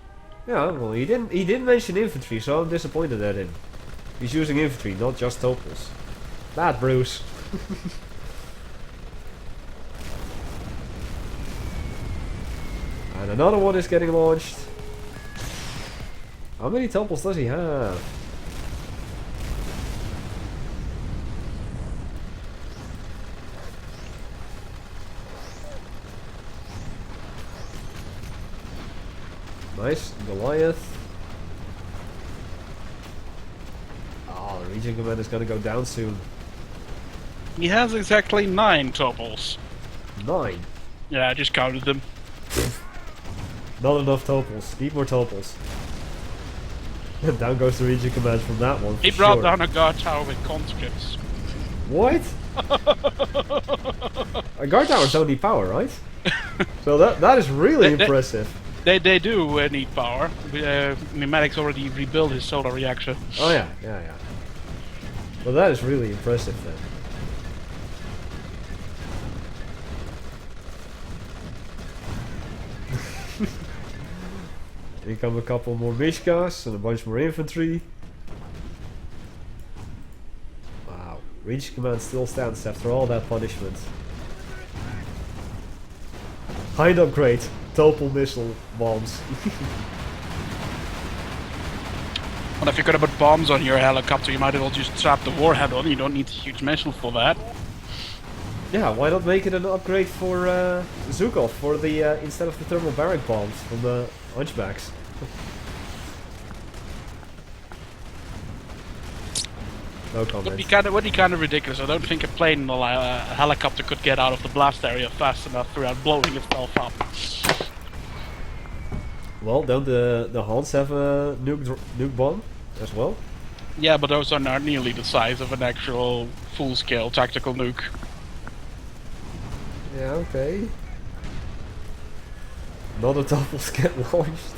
Yeah, well, he didn't mention infantry, so I'm disappointed at him. He's using infantry, not just topals. Bad Bruce. And another one is getting launched. How many topals does he have? Nice. Goliath. Oh, the Region Command is gonna go down soon.
He has exactly 9 topals.
9.
Yeah, I just counted them.
Not enough topals. Need more topals. And down goes the Region Command from that one.
He brought down a guard tower with conscripts.
What? A guard towers don't need power, right? So that is really impressive.
They do need power. Pneumatic's already rebuilt his solar reactor.
Oh yeah. Well, that is really impressive then. Here come a couple more Mishkas and a bunch more infantry. Wow, Region Command still stands after all that punishment. Hind upgrade, topal missile bombs.
Well, if you're gonna put bombs on your helicopter, you might as well just trap the warhead on. You don't need a huge missile for that.
Yeah, why not make it an upgrade for Zukov for the instead of the thermal barrack bombs from the Hunchbacks? No comment.
Would be kind of ridiculous. I don't think a plane or a helicopter could get out of the blast area fast enough without blowing itself up.
Well, don't the Hans have a nuke bomb as well?
Yeah, but those are not nearly the size of an actual full-scale tactical nuke.
Yeah, okay. Not a doubles get launched.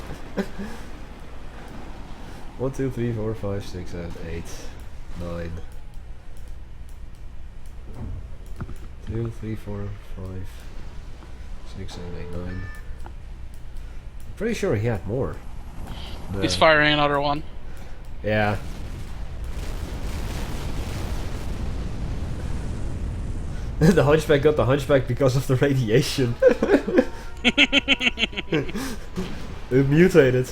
1, 2, 3, 4, 5, 6, 7, 8, 9. 2, 3, 4, 5, 6, 7, 8, 9. I'm pretty sure he had more.
He's firing another one.
Yeah. The Hunchback got the Hunchback because of the radiation. It mutated.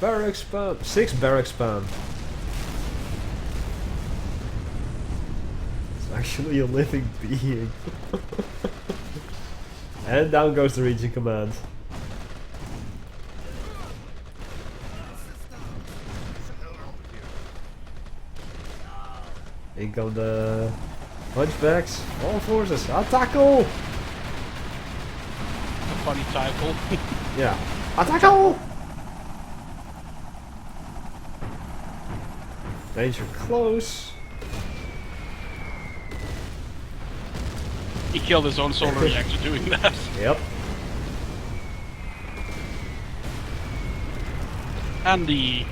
Barrack spam. 6 barrack spam. It's actually a living being. And down goes the Region Command. In come the Hunchbacks. All forces. Attackle!
A funny title.
Yeah. Attackle! Danger close.
He killed his own solar reactor doing that.
Yep.
And the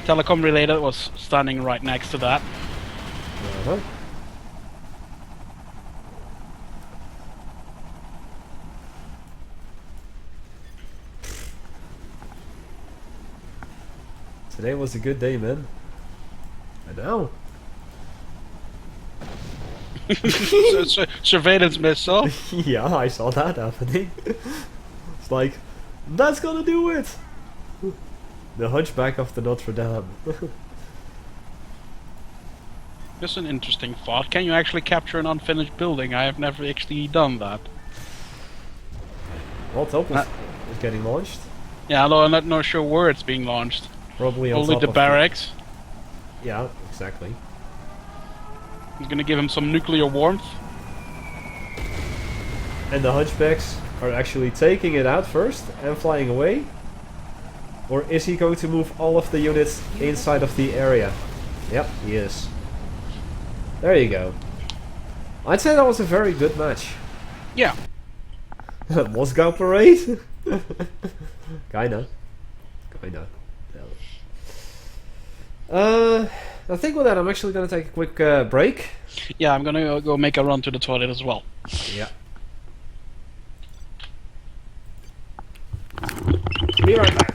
telecom relay that was standing right next to that.
Uh-huh. Today was a good day, man. I know.
Surveillance missile.
Yeah, I saw that happening. It's like, that's gonna do it! The Hunchback of the Notre Dame.
Just an interesting thought. Can you actually capture an unfinished building? I have never actually done that.
Well, Topos is getting launched.
Yeah, although I'm not sure where it's being launched.
Probably on
Only
top
the
of
barracks.
Yeah, exactly.
He's gonna give him some nuclear warmth.
And the Hunchbacks are actually taking it out first and flying away? Or is he going to move all of the units inside of the area? Yep, he is. There you go. I'd say that was a very good match.
Yeah.
Moscow Parade? Kinda. I think with that I'm actually gonna take a quick break.
Yeah, I'm gonna go make a run to the toilet as well.
Yeah. Be right back.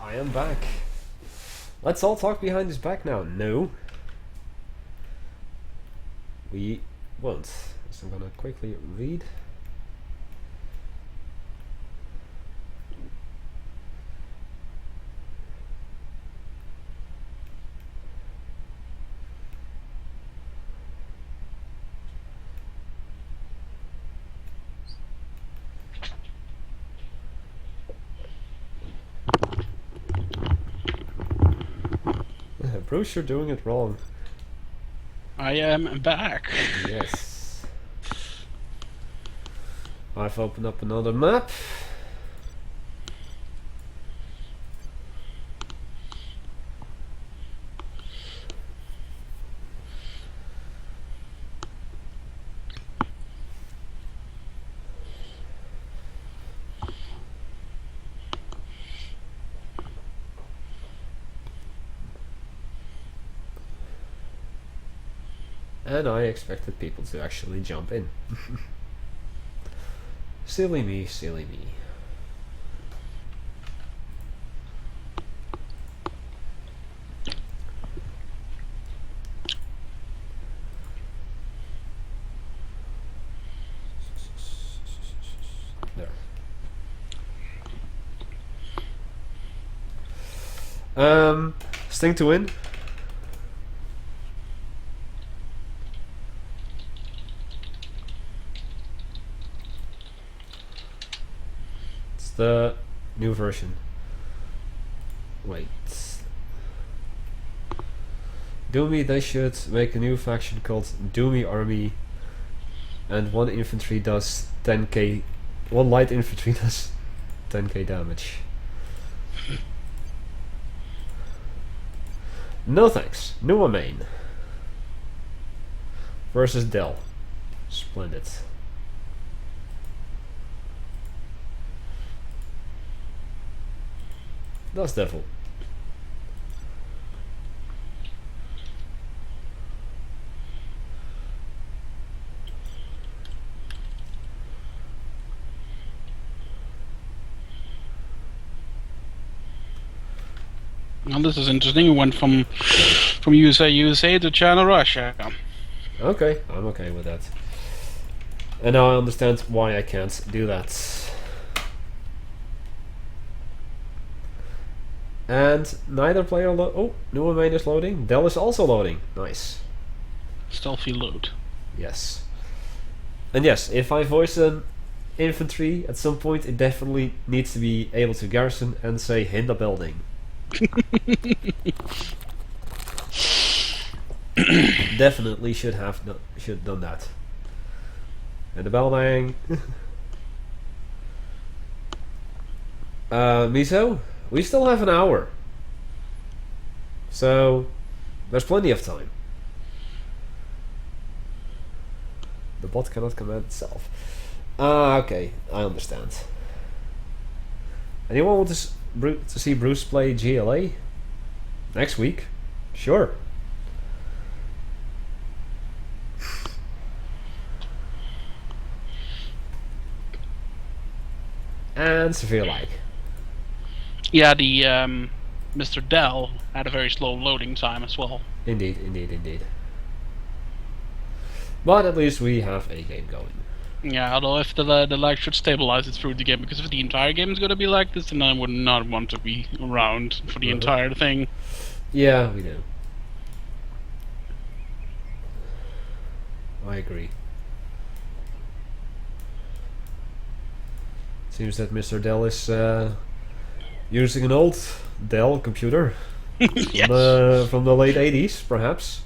I am back. Let's all talk behind his back now. No. We won't. So I'm gonna quickly read. Bruce, you're doing it wrong.
I am back.
Yes. I've opened up another map. And I expected people to actually jump in. Silly me, silly me. There. Sting to win. The new version. Wait. Doomy, they should make a new faction called Doomy Army, and one infantry does 10k. One light infantry does 10k damage. No thanks. New main versus Dell. Splendid. That's devil.
Well, this is interesting. We went from USA to China, Russia.
Okay, I'm okay with that. And now I understand why I can't do that. And neither player oh, new main is loading. Dell is also loading. Nice.
Stealthy load.
Yes. And yes, if I voice an infantry at some point, it definitely needs to be able to garrison and say Hinda building. Definitely should have done that. And the building. Miso? We still have an hour. So, there's plenty of time. The bot cannot command itself. Okay, I understand. Anyone want to see Bruce play GLA? Next week? Sure. And severe lag.
Yeah, the Mr. Dell had a very slow loading time as well.
Indeed, indeed, indeed. But at least we have a game going.
Yeah, although if the lag should stabilize it through the game, because if the entire game is going to be like this, then I would not want to be around for the entire thing.
Yeah, we do. I agree. Seems that Mr. Dell is using an old Dell computer
Yes.
from the late 80s, perhaps.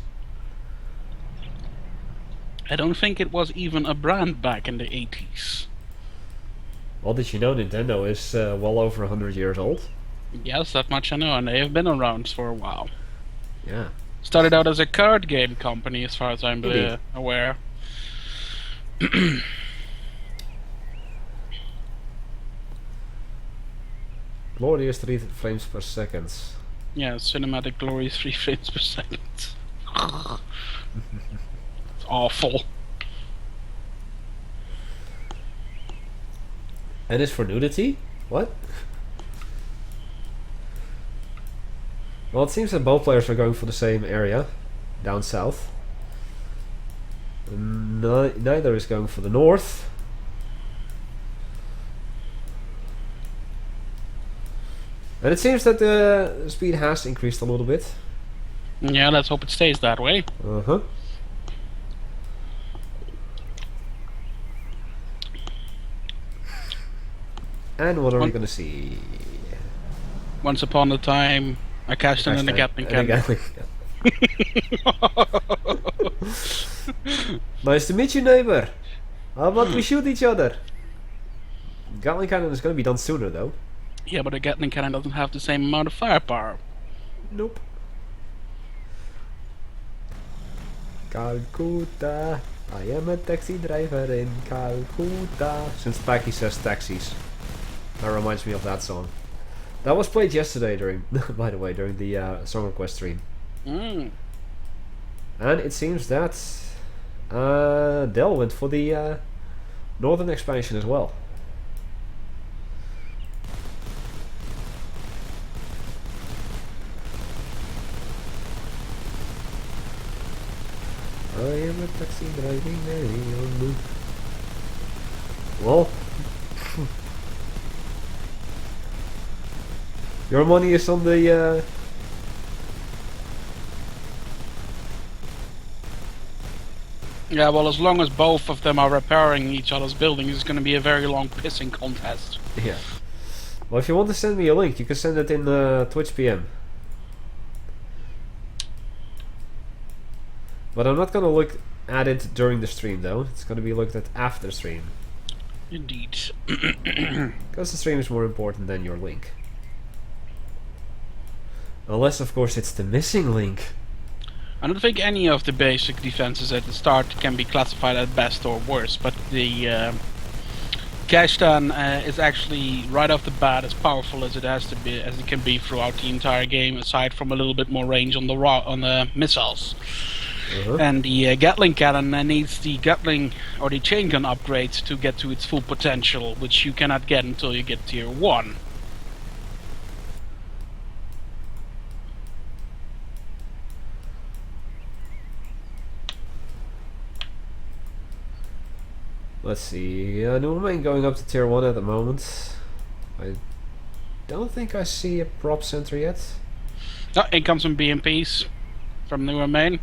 I don't think it was even a brand back in the 80s.
Well, did you know Nintendo is well over 100 years old?
Yes, that much I know, and they have been around for a while.
Yeah.
Started out as a card game company, as far as I'm aware.
Glorious 3 frames per second.
Yeah, cinematic glory 3 frames per second. It's awful.
And it's for nudity? What? Well, it seems that both players are going for the same area, down south. Neither is going for the north. And it seems that the speed has increased a little bit.
Yeah, let's hope it stays that way.
Uh-huh. And what are we gonna see?
Once upon a time, I cashed in a Gatling cannon.
Nice to meet you, neighbor. How about we shoot each other? Gatling cannon is gonna be done sooner, though.
Yeah, but a Gatling cannon doesn't have the same amount of firepower.
Nope. Calcutta. I am a taxi driver in Calcutta. Since Taki says taxis. That reminds me of that song. That was played yesterday during, by the way, during the song request stream.
Mm.
And it seems that Dell went for the northern expansion as well. I am a taxi driving on. Well, your money is on the.
Yeah, well, as long as both of them are repairing each other's buildings, it's going to be a very long pissing contest.
Yeah. Well, if you want to send me a link, you can send it in Twitch PM. But I'm not gonna look at it during the stream, though. It's gonna be looked at after the stream.
Indeed.
Because the stream is more important than your link. Unless, of course, it's the missing link.
I don't think any of the basic defenses at the start can be classified as best or worst, but the Kashtan is actually right off the bat as powerful as it has to be, as it can be throughout the entire game, aside from a little bit more range on the missiles. And the Gatling cannon needs the Gatling or the chain gun upgrades to get to its full potential, which you cannot get until you get tier 1.
Let's see. Doomhammer going up to tier 1 at the moment. I don't think I see a prop center yet.
Oh, in comes some BMPs from Doomhammer.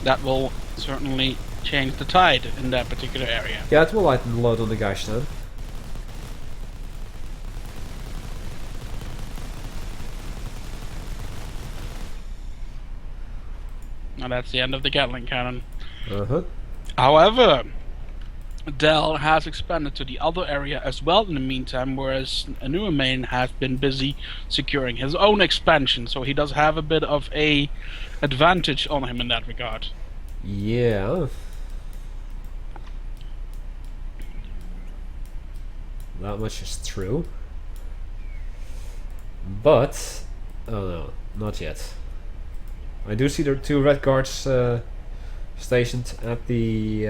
That will certainly change the tide in that particular area.
Yeah, it will lighten the load on the guys then.
Now that's the end of the Gatling cannon.
However,
Dell has expanded to the other area as well in the meantime, whereas Doomhammer has been busy securing his own expansion, so he does have a bit of a advantage on him in that regard.
Yeah. That much is true. But, oh no, not yet. I do see there are 2 red guards stationed at the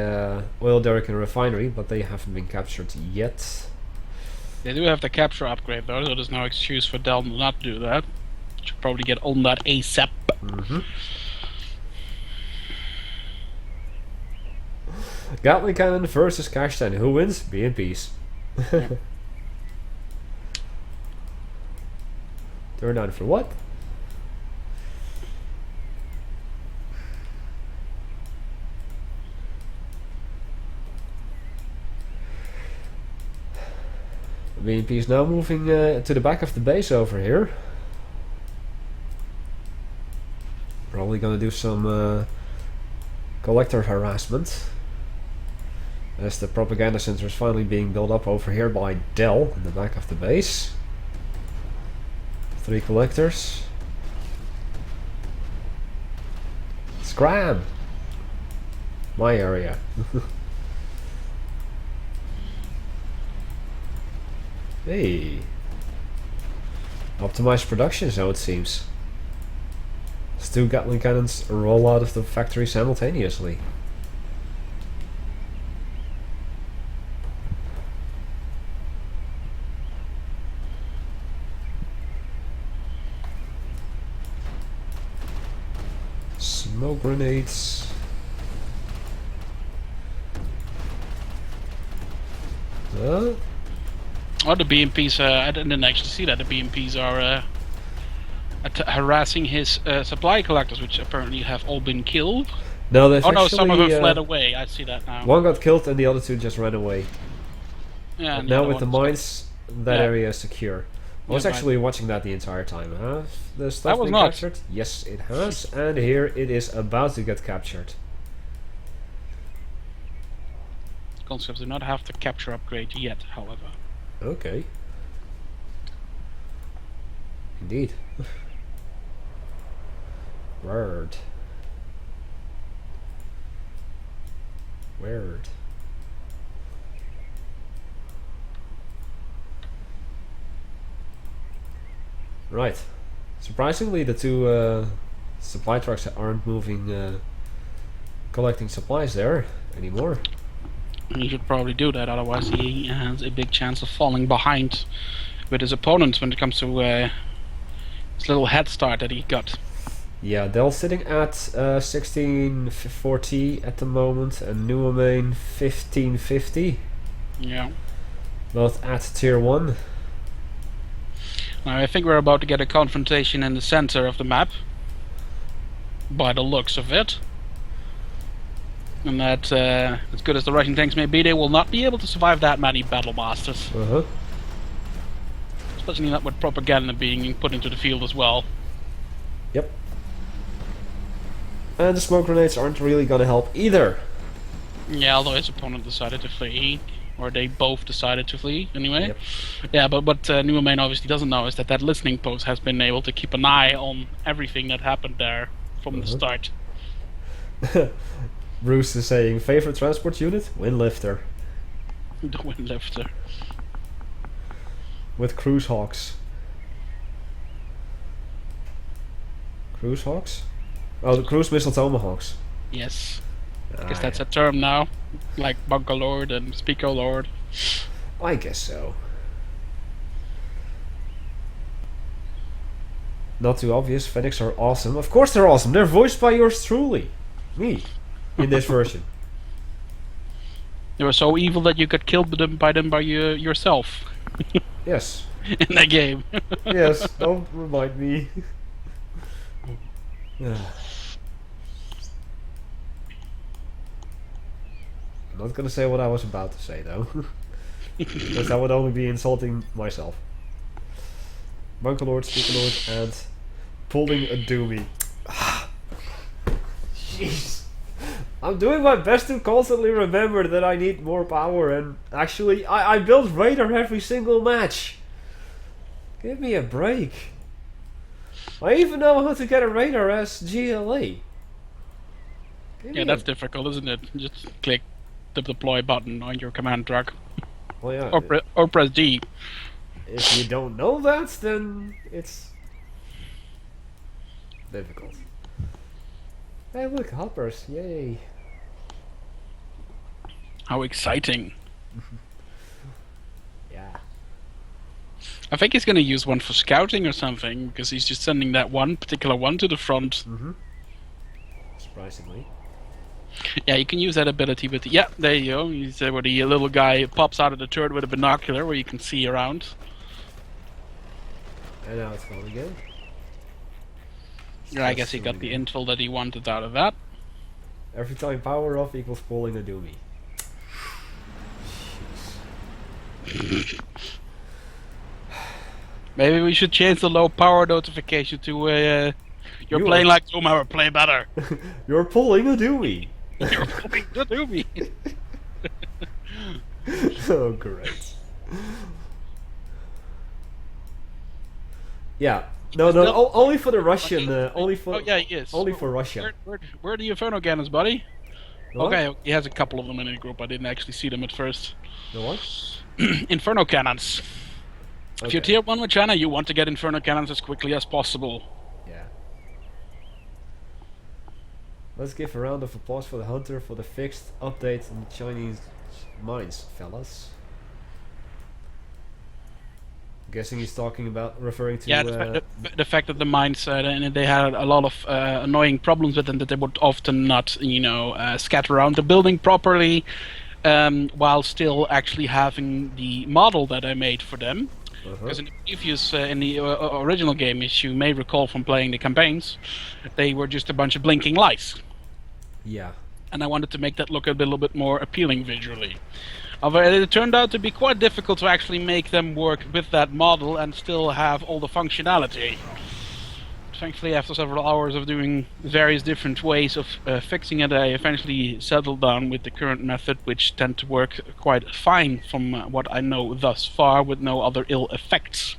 oil derrick and refinery, but they haven't been captured yet.
They do have the capture upgrade though, so there's no excuse for Dell not to do that. Should probably get on that ASAP.
Gatling cannon versus Kashtan. Who wins? BMPs. Turn down for what? BMP is now moving to the back of the base over here. Probably gonna do some collector harassment. As the propaganda center is finally being built up over here by Dell in the back of the base. 3 collectors. Scram! My area. Hey. Optimized production, so it seems. As 2 Gatling cannons roll out of the factory simultaneously. Smoke grenades.
Oh, the BMPs, I didn't actually see that. The BMPs are harassing his supply collectors, which apparently have all been killed.
No, they've
Oh no,
actually,
some of them fled away. I see that now.
one got killed and the other two just ran away.
Yeah,
But
and
now
other
with the
one's
mines, that
Yeah.
area is secure. I was
Yeah,
actually watching that the entire time. Have the stuff
I was
been
not.
captured? Yes, it has, and here it is about to get captured.
Concepts do not have the capture upgrade yet, however.
Okay. Indeed. Word. Word. Right. Surprisingly, the two supply trucks aren't moving, collecting supplies there anymore.
He should probably do that, otherwise he has a big chance of falling behind with his opponents when it comes to his little head start that he got.
Yeah, Dell's sitting at 1640 at the moment, and Nuamain 1550,
Yeah.
both at tier 1.
Now I think we're about to get a confrontation in the center of the map, by the looks of it. And that, as good as the Russian tanks may be, they will not be able to survive that many battle masters.
Uh-huh.
Especially not with propaganda being put into the field as well.
Yep. And the smoke grenades aren't really gonna help either.
Yeah, although his opponent decided to flee. Or they both decided to flee, anyway.
Yep.
Yeah, but what Nuamain obviously doesn't know is that that listening post has been able to keep an eye on everything that happened there from the start.
Bruce is saying, favorite transport unit? Windlifter.
The Windlifter.
With Cruise Hawks. Cruise Hawks? Oh, the Cruise Missile Tomahawks.
Yes. I guess
Ah,
that's a term now. Like Bunker Lord and Speaker Lord.
I guess so. Not too obvious, Fenix are awesome. Of course they're awesome, they're voiced by yours truly. Me. In this version.
They were so evil that you got killed by them by yourself.
Yes.
In that game.
Yes, don't remind me. I'm not gonna say what I was about to say though. Because that would only be insulting myself. Bunker Lord, Speaker Lord, and pulling a Doomy. Jeez. I'm doing my best to constantly remember that I need more power, and actually I build radar every single match. Give me a break. I even know how to get a radar as GLA.
Yeah, that's difficult, isn't it? Just click the deploy button on your command truck.
Well, yeah.
Or press D.
If you don't know that, then it's difficult. Hey, look, hoppers! Yay!
How exciting.
Yeah.
I think he's gonna use one for scouting or something, because he's just sending that one particular one to the front.
Surprisingly.
Yeah, you can use that ability with the, yeah, there you go. He's where the little guy pops out of the turret with a binocular where you can see around.
And now it's gone again.
Yeah, I guess he got the intel that he wanted out of that.
Every time power off equals pulling a Doomy.
Maybe we should change the low power notification to you're playing like Doomhammer, play better.
You're pulling a Doomy.
You're pulling the Doomie.
Oh, great. Yeah. No, only for the Russian. Only for.
Oh yeah, he is.
Only for Russia.
Where are the Inferno cannons, buddy?
What?
Okay, he has a couple of them in the group. I didn't actually see them at first.
The what?
Inferno cannons. If you're
Okay.
tier 1 with China, you want to get Inferno cannons as quickly as possible.
Yeah. Let's give a round of applause for the Hunter for the fixed update in the Chinese mines, fellas. Guessing he's referring to.
Yeah, the fact that the mines and they had a lot of annoying problems with them, that they would often not, scatter around the building properly, while still actually having the model that I made for them. Because in the previous, in the original game, as you may recall from playing the campaigns, they were just a bunch of blinking lights.
Yeah.
And I wanted to make that look a little bit more appealing visually. However, it turned out to be quite difficult to actually make them work with that model and still have all the functionality. Thankfully, after several hours of doing various different ways of fixing it, I eventually settled down with the current method, which tend to work quite fine from what I know thus far, with no other ill effects.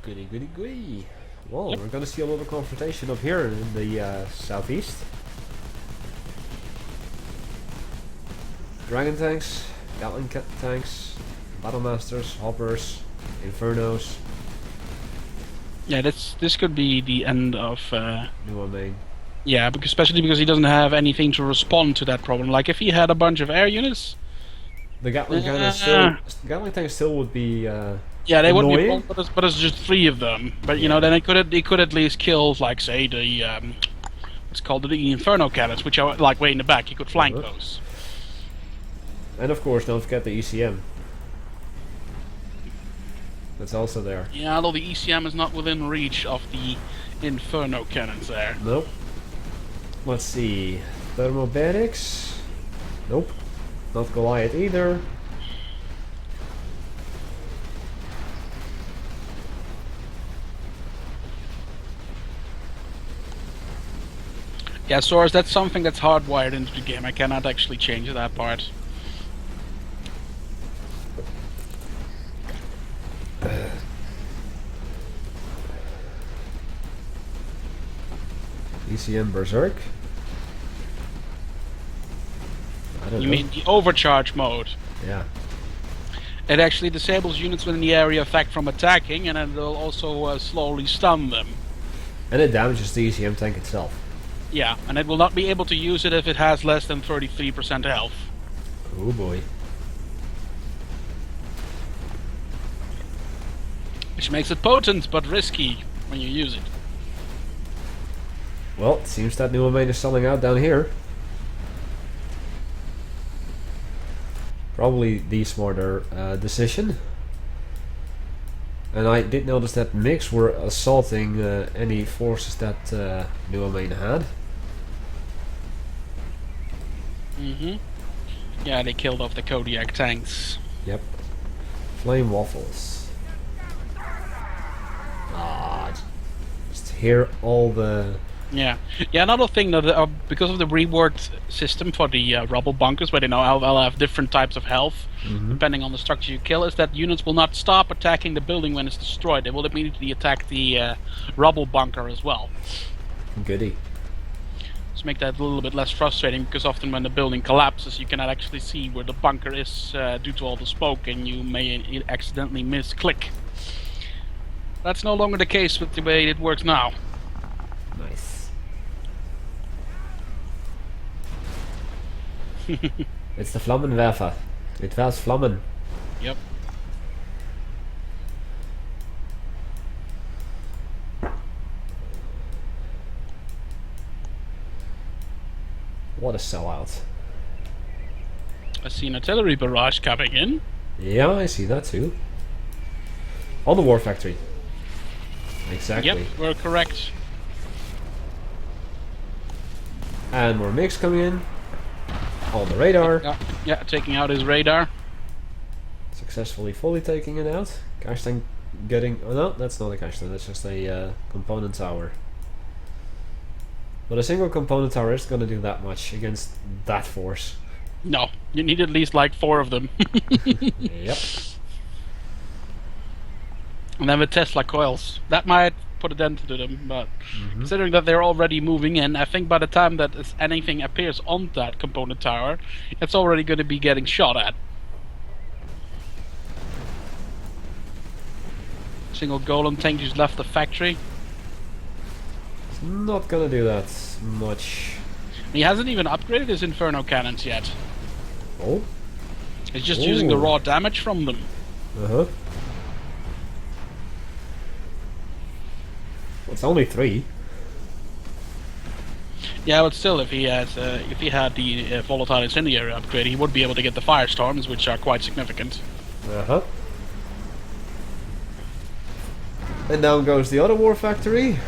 Goody, goody, goody. Well, we're gonna see a little confrontation up here in the southeast. Dragon tanks, Gatling tanks, Battlemasters, Hoppers, Infernos.
Yeah, this could be the end of...
New main.
Yeah, especially because he doesn't have anything to respond to that problem. Like, if he had a bunch of air units...
The Gatling tank still would be
yeah, they would be,
annoying.
but it's just 3 of them. But, then he could at least kill, like, say, the... what's called the Inferno cannons, which are, like, way in the back. He could flank those.
And of course, don't forget the ECM. That's also there.
Yeah, although the ECM is not within reach of the Inferno cannons there.
Nope. Let's see. Thermobarics. Nope. Not Goliath either.
Yeah, Source, that's something that's hardwired into the game. I cannot actually change that part.
ECM Berserk? I don't know.
You mean the overcharge mode?
Yeah.
It actually disables units within the area effect from attacking, and it will also slowly stun them.
And it damages the ECM tank itself.
Yeah, and it will not be able to use it if it has less than 33% health.
Oh boy.
Which makes it potent, but risky when you use it.
Well, it seems that New main is selling out down here. Probably the smarter decision. And I did notice that MiGs were assaulting any forces that New main had.
Yeah, they killed off the Kodiak tanks.
Yep. Flame waffles. Just hear all the...
Yeah, another thing that because of the reworked system for the rubble bunkers, where they now will have different types of health depending on the structure you kill, is that units will not stop attacking the building when it's destroyed. They will immediately attack the rubble bunker as well.
Goody.
To make that a little bit less frustrating, because often when the building collapses, you cannot actually see where the bunker is due to all the smoke, and you may accidentally misclick. That's no longer the case with the way it works now.
Nice. It's the Flammenwerfer. It was Flammen.
Yep.
What a sellout.
I see an artillery barrage coming in.
Yeah, I see that too. On the war factory. Exactly.
Yep, we're correct.
And more MiGs coming in. On the radar.
Yeah, taking out his radar.
Successfully fully taking it out. Karstein getting... Oh no, that's not a Karstein, that's just a component tower. But a single component tower isn't going to do that much against that force.
No, you need at least like 4 of them.
Yep.
And then with Tesla coils. That might put a dent into them, but considering that they're already moving in, I think by the time that anything appears on that component tower, it's already going to be getting shot at. Single golem tank just left the factory.
It's not gonna do that much.
He hasn't even upgraded his Inferno cannons yet.
Oh?
He's just using the raw damage from them.
Uh-huh. It's only 3.
Yeah, but still, if he had the volatile incendiary upgrade, he would be able to get the firestorms, which are quite significant.
Uh-huh. And down goes the other war factory.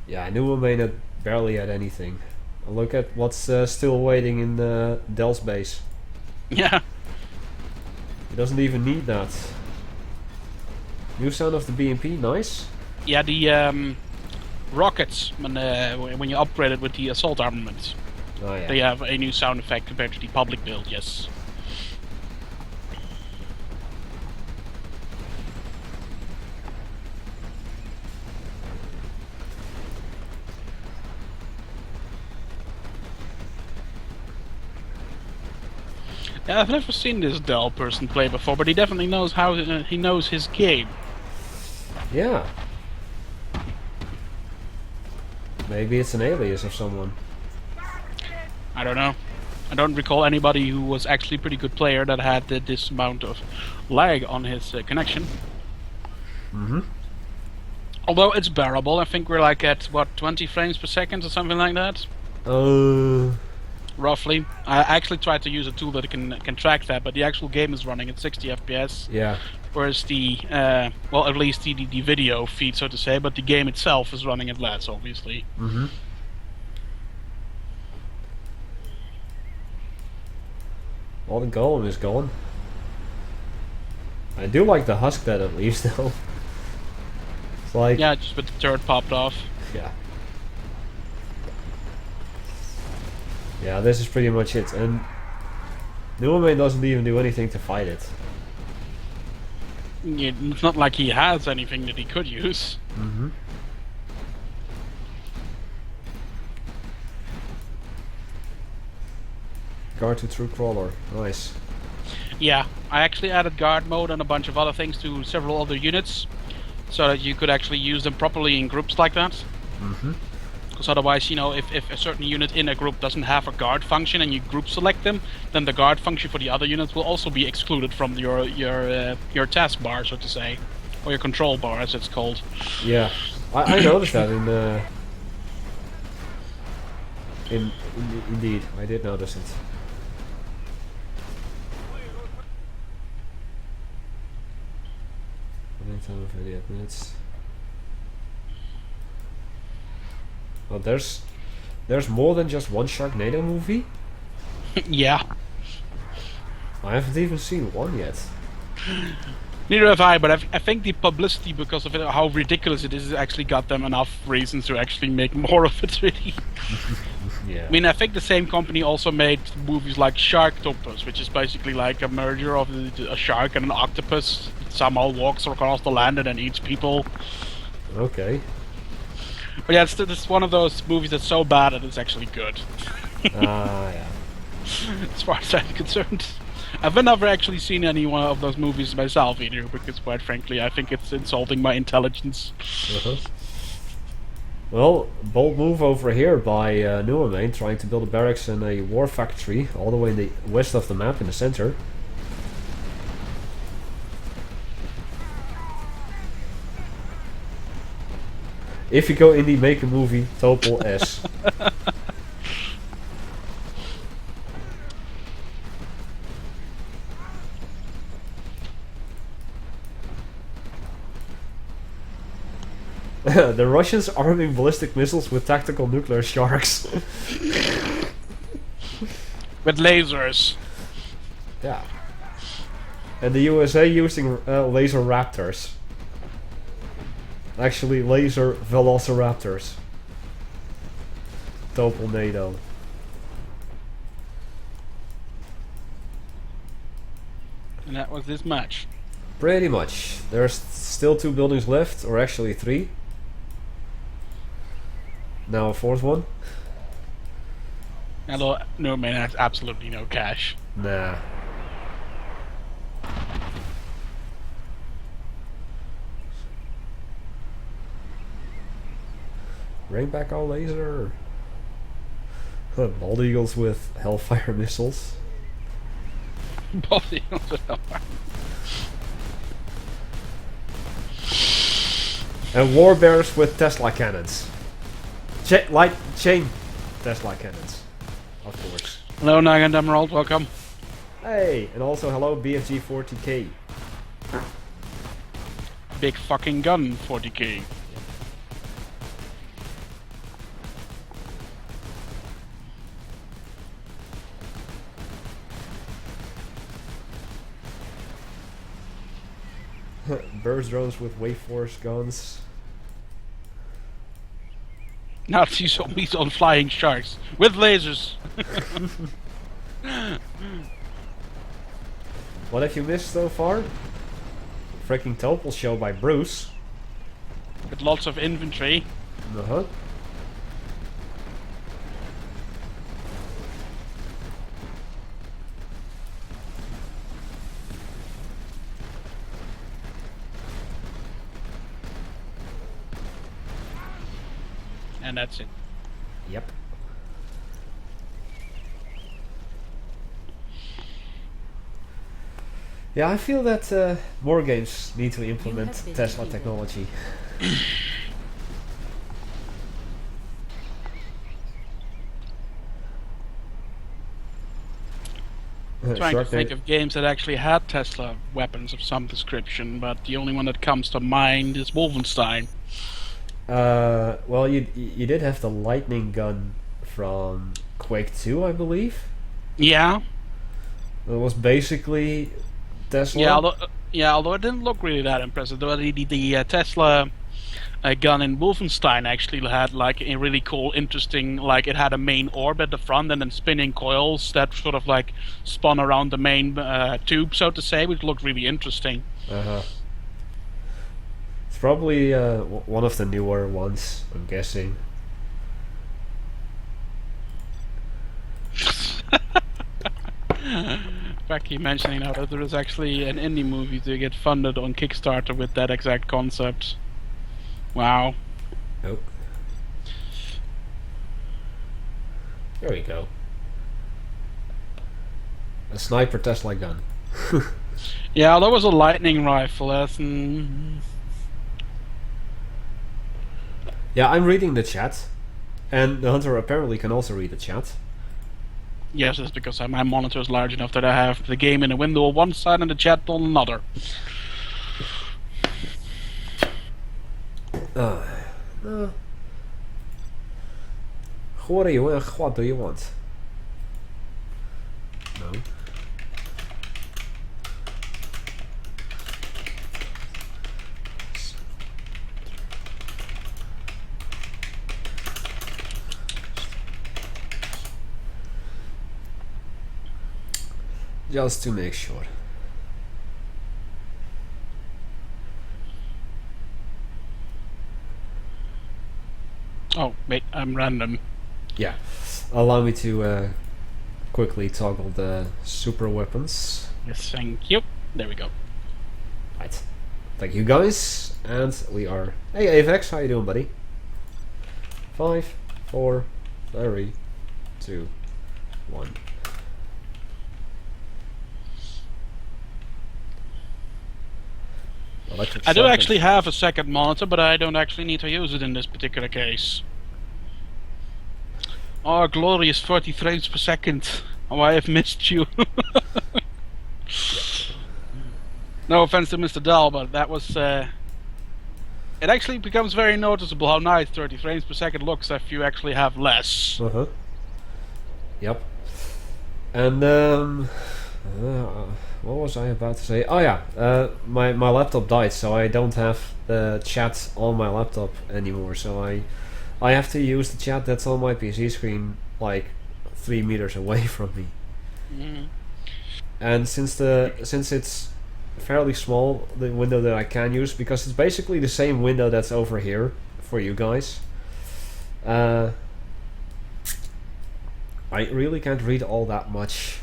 Yeah, I knew Wayne had barely had anything. Look at what's still waiting in Dell's base.
Yeah.
He doesn't even need that. New sound of the BMP, nice.
Yeah, the rockets, when you upgrade it with the assault armament,
Oh yeah.
they have a new sound effect compared to the public build, yes. Yeah, I've never seen this Dell person play before, but he definitely knows how he knows his game.
Yeah. Maybe it's an alias of someone.
I don't know. I don't recall anybody who was actually a pretty good player that had this amount of lag on his connection.
Mm-hmm.
Although it's bearable, I think we're like at, what, 20 frames per second or something like that? Roughly. I actually tried to use a tool that can track that, but the actual game is running at 60 FPS.
Yeah.
Whereas the, well, at least the video feed, so to say, but the game itself is running at less, obviously.
Mm-hmm. Well, the golem is gone. I do like the husk that it leaves, though. It's like...
Yeah, just with the turret popped off.
Yeah. Yeah, this is pretty much it, and Doomhammer doesn't even do anything to fight it.
Yeah, it's not like he has anything that he could use.
Mm-hmm. Guard to true crawler, nice.
Yeah, I actually added guard mode and a bunch of other things to several other units, so that you could actually use them properly in groups like that.
Mm-hmm.
Because otherwise, you know, if a certain unit in a group doesn't have a guard function and you group select them, then the guard function for the other units will also be excluded from your taskbar, so to say, or your control bar, as it's called.
Yeah, I noticed that indeed, I did notice it. Time of 88 minutes. Oh, there's more than just one Sharknado movie?
Yeah.
I haven't even seen one yet.
Neither have I, but I think the publicity, because of it, how ridiculous it is, actually got them enough reasons to actually make more of it, really.
Yeah.
I mean, I think the same company also made movies like Sharktopus, which is basically like a merger of a shark and an octopus that somehow walks across the land and then eats people.
Okay.
But yeah, it's one of those movies that's so bad that it's actually good.
Yeah.
As far as I'm concerned. I've never actually seen any one of those movies myself either, because quite frankly I think it's insulting my intelligence.
Uh-huh. Well, bold move over here by Doomhammer, trying to build a barracks and a war factory all the way in the west of the map in the center. If you go indie, make a movie, Topol S. The Russians arming ballistic missiles with tactical nuclear sharks.
With lasers.
Yeah. And the USA using laser raptors. Actually, laser velociraptors. Topol NATO.
And that was this match.
Pretty much. There's still 2 buildings left, or actually 3. Now a 4th one.
Although no man has absolutely no cash.
Nah. Bring back our laser. Bald eagles with Hellfire missiles.
Body of the Hellfire.
And war bears with Tesla cannons. Light chain Tesla cannons. Of course.
Hello, Nag and Emerald, welcome.
Hey, and also hello BFG 40k.
Big fucking gun, 40k.
Burst drones with wave force guns.
Nazi zombies on flying sharks with lasers.
What have you missed so far? Freaking Topol show by Bruce.
With lots of infantry.
Uh-huh.
And that's it.
Yep. Yeah, I feel that more games need to implement Tesla technology.
Trying to think of games that actually had Tesla weapons of some description, but the only one that comes to mind is Wolfenstein.
Well, you did have the lightning gun from Quake 2, I believe.
Yeah.
It was basically Tesla.
Although it didn't look really that impressive. The Tesla gun in Wolfenstein actually had like a really cool, interesting, like it had a main orb at the front and then spinning coils that sort of like spun around the main tube, so to say, which looked really interesting.
Uh-huh. It's probably one of the newer ones, I'm guessing.
Becky mentioning now that there is actually an indie movie to get funded on Kickstarter with that exact concept. Wow.
Nope. There we go. A sniper Tesla gun.
Yeah, that was a lightning rifle.
Yeah, I'm reading the chat. And the hunter apparently can also read the chat.
Yes, it's because my monitor is large enough that I have the game in a window on one side and the chat on another.
What do you want? No. Just to make sure.
Oh, wait, I'm random.
Yeah. Allow me to quickly toggle the super weapons.
Yes, thank you. There we go.
Right. Thank you guys. And we are... Hey Avex, how you doing, buddy? 5, 4, 3, 2, 1.
I do actually have a second monitor, but I don't actually need to use it in this particular case. Oh, glorious 30 frames per second. Oh, I have missed you. No offense to Mr. Dahl, but that was... It actually becomes very noticeable how nice 30 frames per second looks if you actually have less.
Uh-huh. Yep. And, what was I about to say? Oh yeah, my laptop died, so I don't have the chat on my laptop anymore. So I have to use the chat that's on my PC screen like 3 meters away from me.
Mm.
And since it's fairly small, the window that I can use, because it's basically the same window that's over here for you guys. I really can't read all that much.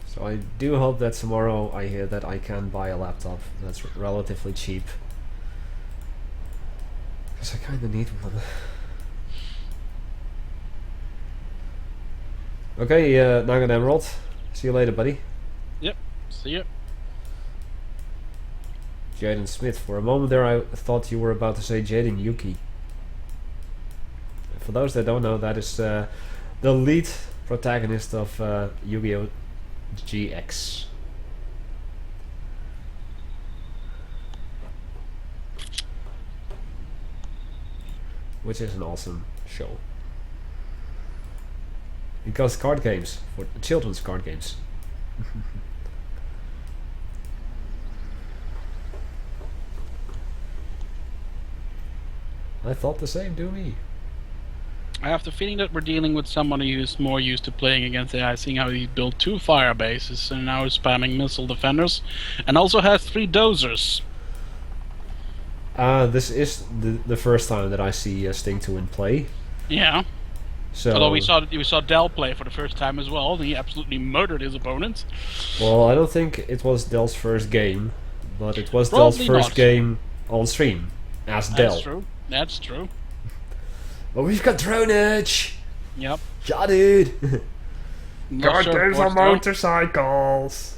So I do hope that tomorrow I hear that I can buy a laptop that's relatively cheap. Because I kinda need one. Okay, Nugget Emerald. See you later, buddy.
Yep. See ya.
Jaden Smith. For a moment there, I thought you were about to say Jaden Yuki. For those that don't know, that is the lead protagonist of Yu-Gi-Oh! GX. Which is an awesome show. Because card games, for children's card games. I thought the same, do me.
I have the feeling that we're dealing with somebody who's more used to playing against AI, seeing how he built 2 fire bases and now is spamming missile defenders, and also has 3 dozers.
This is the first time that I see Sting 2 in play.
Yeah.
So,
Although we saw Dell play for the first time as well, and he absolutely murdered his opponent.
well, I don't think it was Dell's first game, but it was
Probably
Dell's first
not.
game on stream as Dell.
That's true. That's true.
But we've got Drone Edge!
Yep.
Yeah, dude!
Not sure, of course, though.
motorcycles!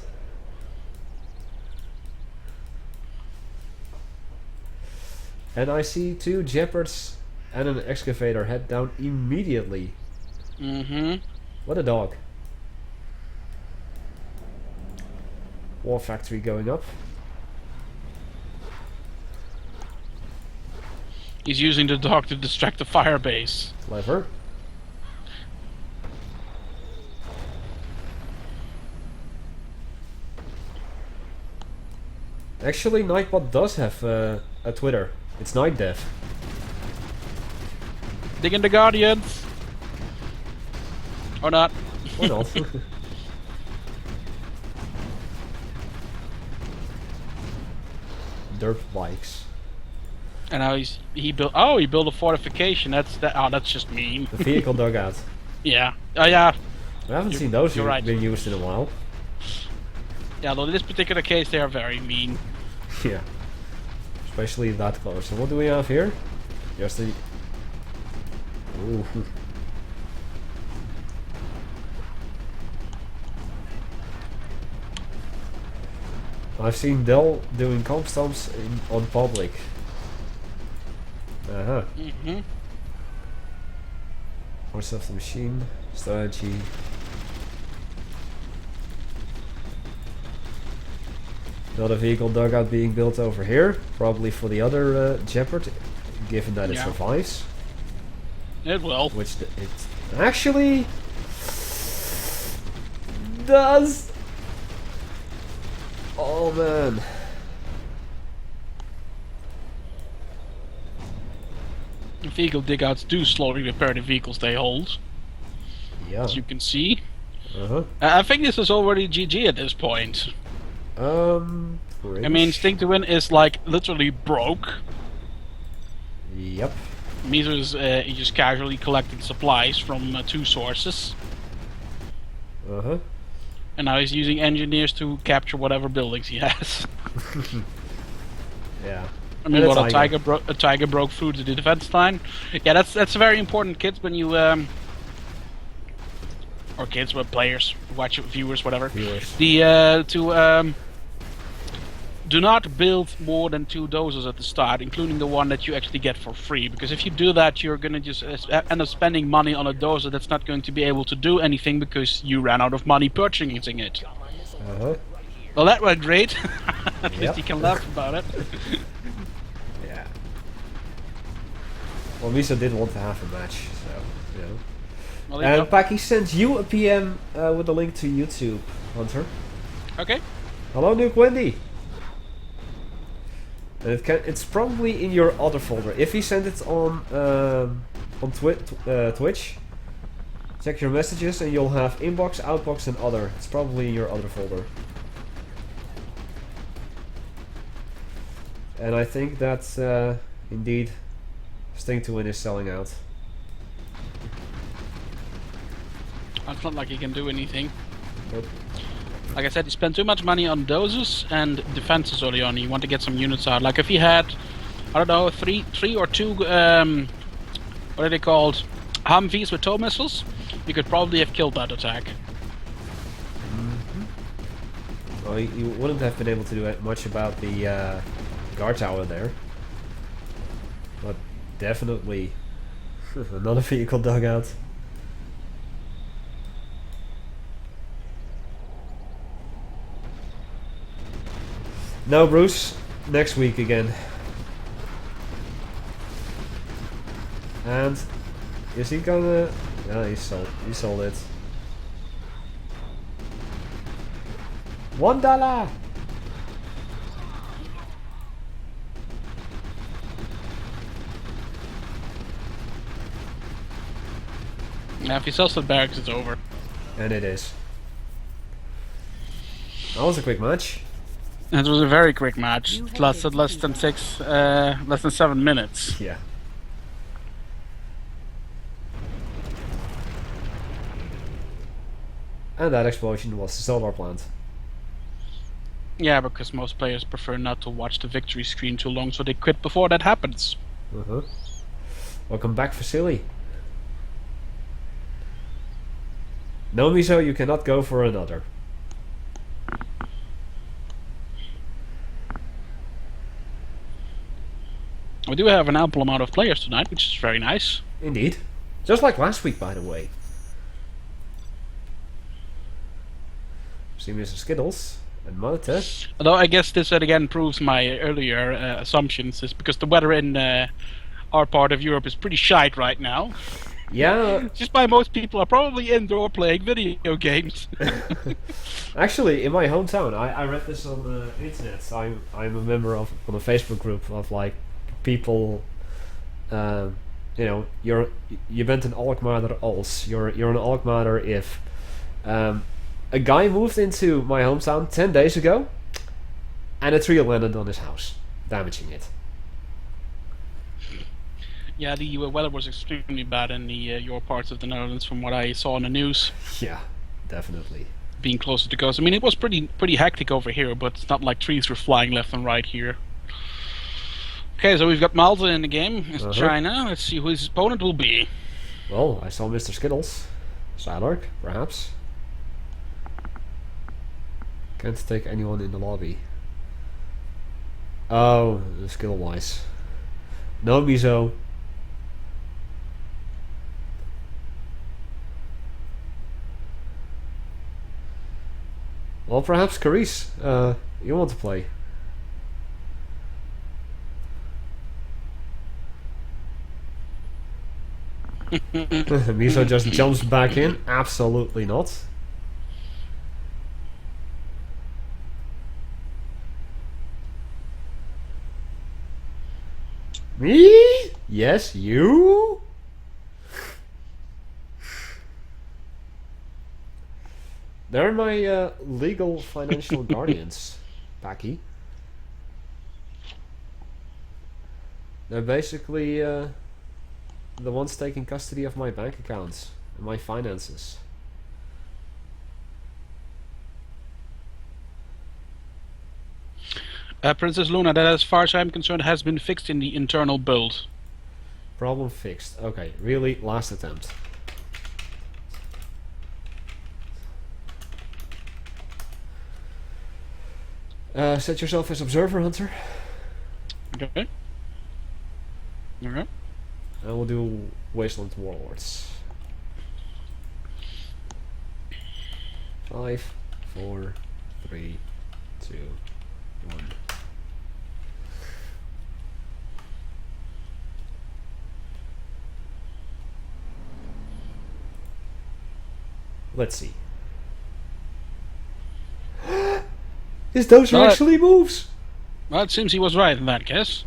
And I see 2 Jeopards and an excavator head down immediately.
Mm-hmm.
What a dog. War Factory going up.
He's using the dog to distract the fire base.
Clever. Actually, Nightbot does have a Twitter. It's Night Dev.
Digging the Guardians! Or not.
Or not. Derp bikes.
And now he built a fortification. That's just mean.
The vehicle dugout.
Yeah. Oh yeah.
I haven't seen those
you're right.
been used in a while.
Yeah, though in this particular case they are very mean.
Yeah. Especially that close. So what do we have here? Just the... Ooh. I've seen Dell doing comp stomps on public. Uh-huh.
Mm-hmm.
Horse of the machine. Strategy. Another vehicle dugout being built over here. Probably for the other Jeopard, given that it
Yeah.
survives.
It will.
Which it actually does. Oh man.
Vehicle digouts do slowly repair the vehicles they hold,
Yeah.
as you can see.
Uh-huh.
I think this is already GG at this point. I mean, Sting to win is like literally broke.
Yep.
Miser's he just casually collected supplies from 2 sources,
Uh-huh.
and now he's using engineers to capture whatever buildings he has.
Yeah.
I mean,
And
what
a
a tiger broke through to the defense line. Yeah, that's very important, kids. When you or kids, but players, watch viewers, whatever.
Viewers.
The do not build more than 2 dozers at the start, including the one that you actually get for free. Because if you do that, you're gonna just end up spending money on a dozer that's not going to be able to do anything because you ran out of money purchasing it.
Uh-huh.
Well, that went great. At
Yep.
least you can laugh about it.
Yeah. Well, Misa did want to have a match, so, you know.
Well, there you
And Paki sent you a PM with a link to YouTube, Hunter.
go. Okay.
Hello, Nuke Wendy. And it's probably in your other folder. If he sent it on Twitch, check your messages and you'll have inbox, outbox, and other. It's probably in your other folder. And I think that indeed Sting to Win is selling out.
It's not like he can do anything.
Nope.
Like I said, he spent too much money on doses and defenses early on. He wanted to get some units out. Like if he had, I don't know, three or two, what are they called? Humvees with tow missiles, you could probably have killed that attack.
Well, you wouldn't have been able to do much about the guard tower there. But definitely another vehicle dugout. No, Bruce. Next week again. And is he gonna? Yeah, he sold it. $1.
Now, if he sells the barracks, it's over.
And it is. That was a quick match.
It was a very quick match. It lasted less than 7 minutes.
Yeah. And that explosion was the solar plant.
Yeah, because most players prefer not to watch the victory screen too long, so they quit before that happens.
Welcome back, Vasily. No, Miso, you cannot go for another.
We do have an ample amount of players tonight, which is very nice.
Indeed. Just like last week, by the way. See Mr. Skittles and Monitor.
Although I guess this again proves my earlier assumptions, is because the weather in our part of Europe is pretty shite right now.
Yeah.
Just by most people are probably indoor playing video games.
Actually, in my hometown, I read this on the internet. I'm a member of on a Facebook group of like people. You know, you bent an Alkmaar als. You're an Alkmaar if. A guy moved into my hometown 10 days ago, and a tree landed on his house, damaging it.
Yeah, the weather was extremely bad in your parts of the Netherlands, from what I saw on the news.
Yeah, definitely.
Being closer to coast. I mean, it was pretty hectic over here, but it's not like trees were flying left and right here. Okay, so we've got Malta in the game. It's China. Let's see who his opponent will be.
Well, I saw Mr. Skittles. Sideark, perhaps. Can't take anyone in the lobby. Oh, skill wise. No Miso. Well, perhaps Carice, you want to play. Miso just jumps back in. Absolutely not. Me? Yes, you? They're my legal financial guardians, Paki. They're basically the ones taking custody of my bank accounts and my finances.
Princess Luna, that as far as I'm concerned has been fixed in the internal build.
Problem fixed. Okay, really, last attempt. Set yourself as observer, Hunter.
Okay. Alright.
And we'll do Wasteland Warlords. 5, 4, 3, 2, 1. Let's see. His dozer actually moves!
Well, it seems he was right in that case.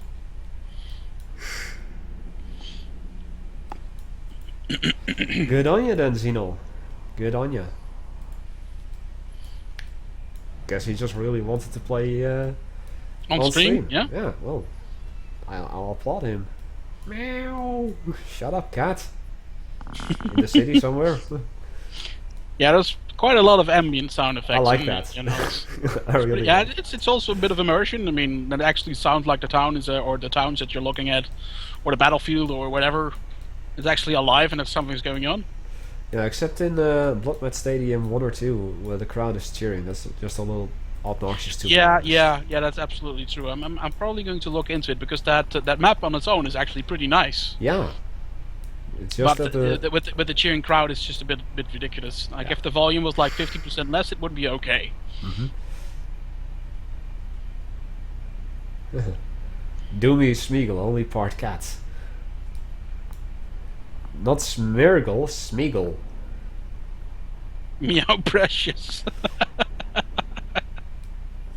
Good on you then, Zeno. Good on you. Guess he just really wanted to play
on stream. Yeah.
Yeah, well, I'll applaud him. Meow! Shut up, cat. In the city somewhere.
Yeah, there's quite a lot of ambient sound effects.
I like that.
You know,
I really
yeah,
do.
it's also a bit of immersion. I mean, it actually sounds like the town is, or the towns that you're looking at, or the battlefield, or whatever. It's actually alive and if something's going on.
Yeah, except in Bloodmat Stadium 1 or 2, where the crowd is cheering. That's just a little obnoxious to be
Yeah,
honest.
yeah, that's absolutely true. I'm probably going to look into it because that map on its own is actually pretty nice.
Yeah. It's just
But
that the...
with the cheering crowd, it's just a bit ridiculous. Like
Yeah.
if the volume was like 50% less, it would be okay.
Doomy Smeagol, only part cat. Not Smeargle, Smeagol.
Meow, precious.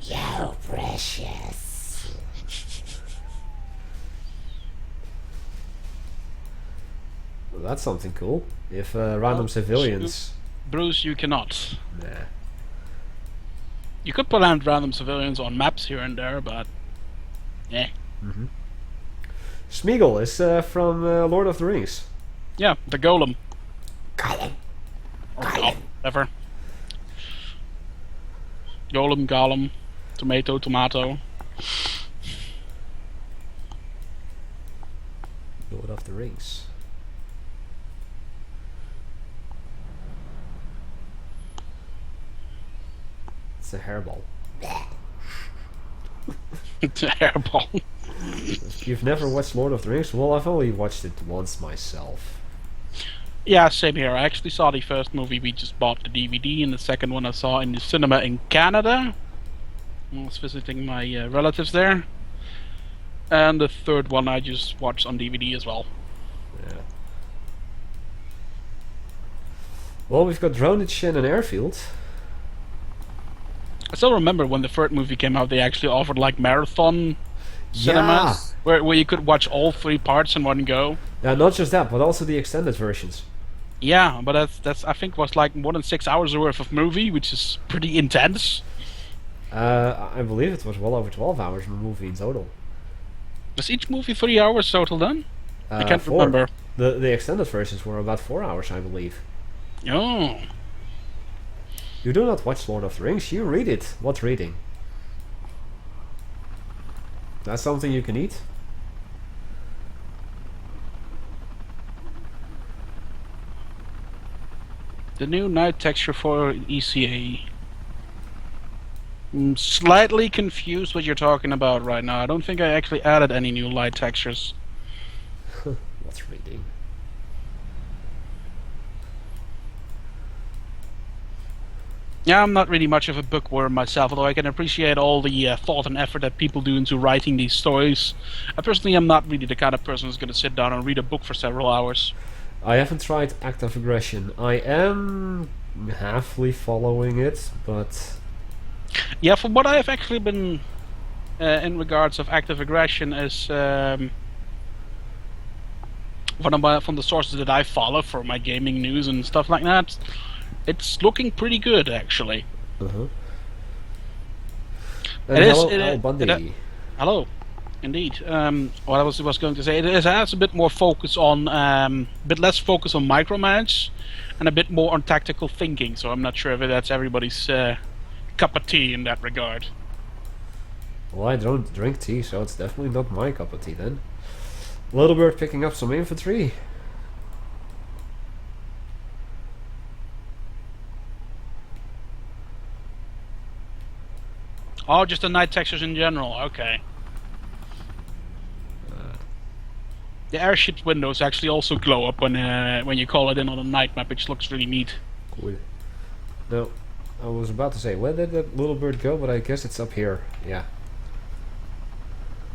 Yo, precious. Well, that's something cool. If random civilians...
Bruce, you cannot.
Nah.
You could put out random civilians on maps here and there, but yeah,
Smeagol is from Lord of the Rings.
yeah, the golem
Gollum.
or whatever. Golem, golem, tomato, tomato.
Lord of the Rings. It's a hairball.
It's a hairball.
If you've never watched Lord of the Rings, well, I've only watched it once myself.
Yeah, same here. I actually saw the first movie. We just bought the DVD, and the second one I saw in the cinema in Canada. I was visiting my relatives there. And the third one I just watched on DVD as well.
Yeah. Well, we've got Dronage and an airfield.
I still remember when the third movie came out, they actually offered like marathon cinemas where you could watch all 3 parts in one go.
Yeah, not just that, but also the extended versions.
Yeah, but that's I think was like more than 6 hours worth of movie, which is pretty intense.
I believe it was well over 12 hours of a movie in total.
Was each movie 3 hours total then? I can't
4.
remember.
The extended versions were about 4 hours, I believe.
Oh.
You do not watch Lord of the Rings, you read it. What reading? That's something you can eat?
The new night texture for ECA. I'm slightly confused what you're talking about right now. I don't think I actually added any new light textures.
What's reading?
Yeah, I'm not really much of a bookworm myself, although I can appreciate all the thought and effort that people do into writing these stories. I personally am not really the kind of person who's going to sit down and read a book for several hours.
I haven't tried Act of Aggression. I am halfly following it, but...
Yeah, from what I have actually been in regards of active aggression is from the sources that I follow for my gaming news and stuff like that, it's looking pretty good actually.
Uh-huh.
It is.
Hello, Bundy.
Hello, indeed. What I was going to say, it has a bit more focus on, a bit less focus on micromanage, and a bit more on tactical thinking. So I'm not sure if that's everybody's cup of tea in that regard.
Well, I don't drink tea, so it's definitely not my cup of tea then. Little Bird picking up some infantry.
Oh, just the night textures in general. Okay. The airship windows actually also glow up when you call it in on a night map, which looks really neat.
Cool. No, I was about to say, where did that Little Bird go? But I guess it's up here. Yeah.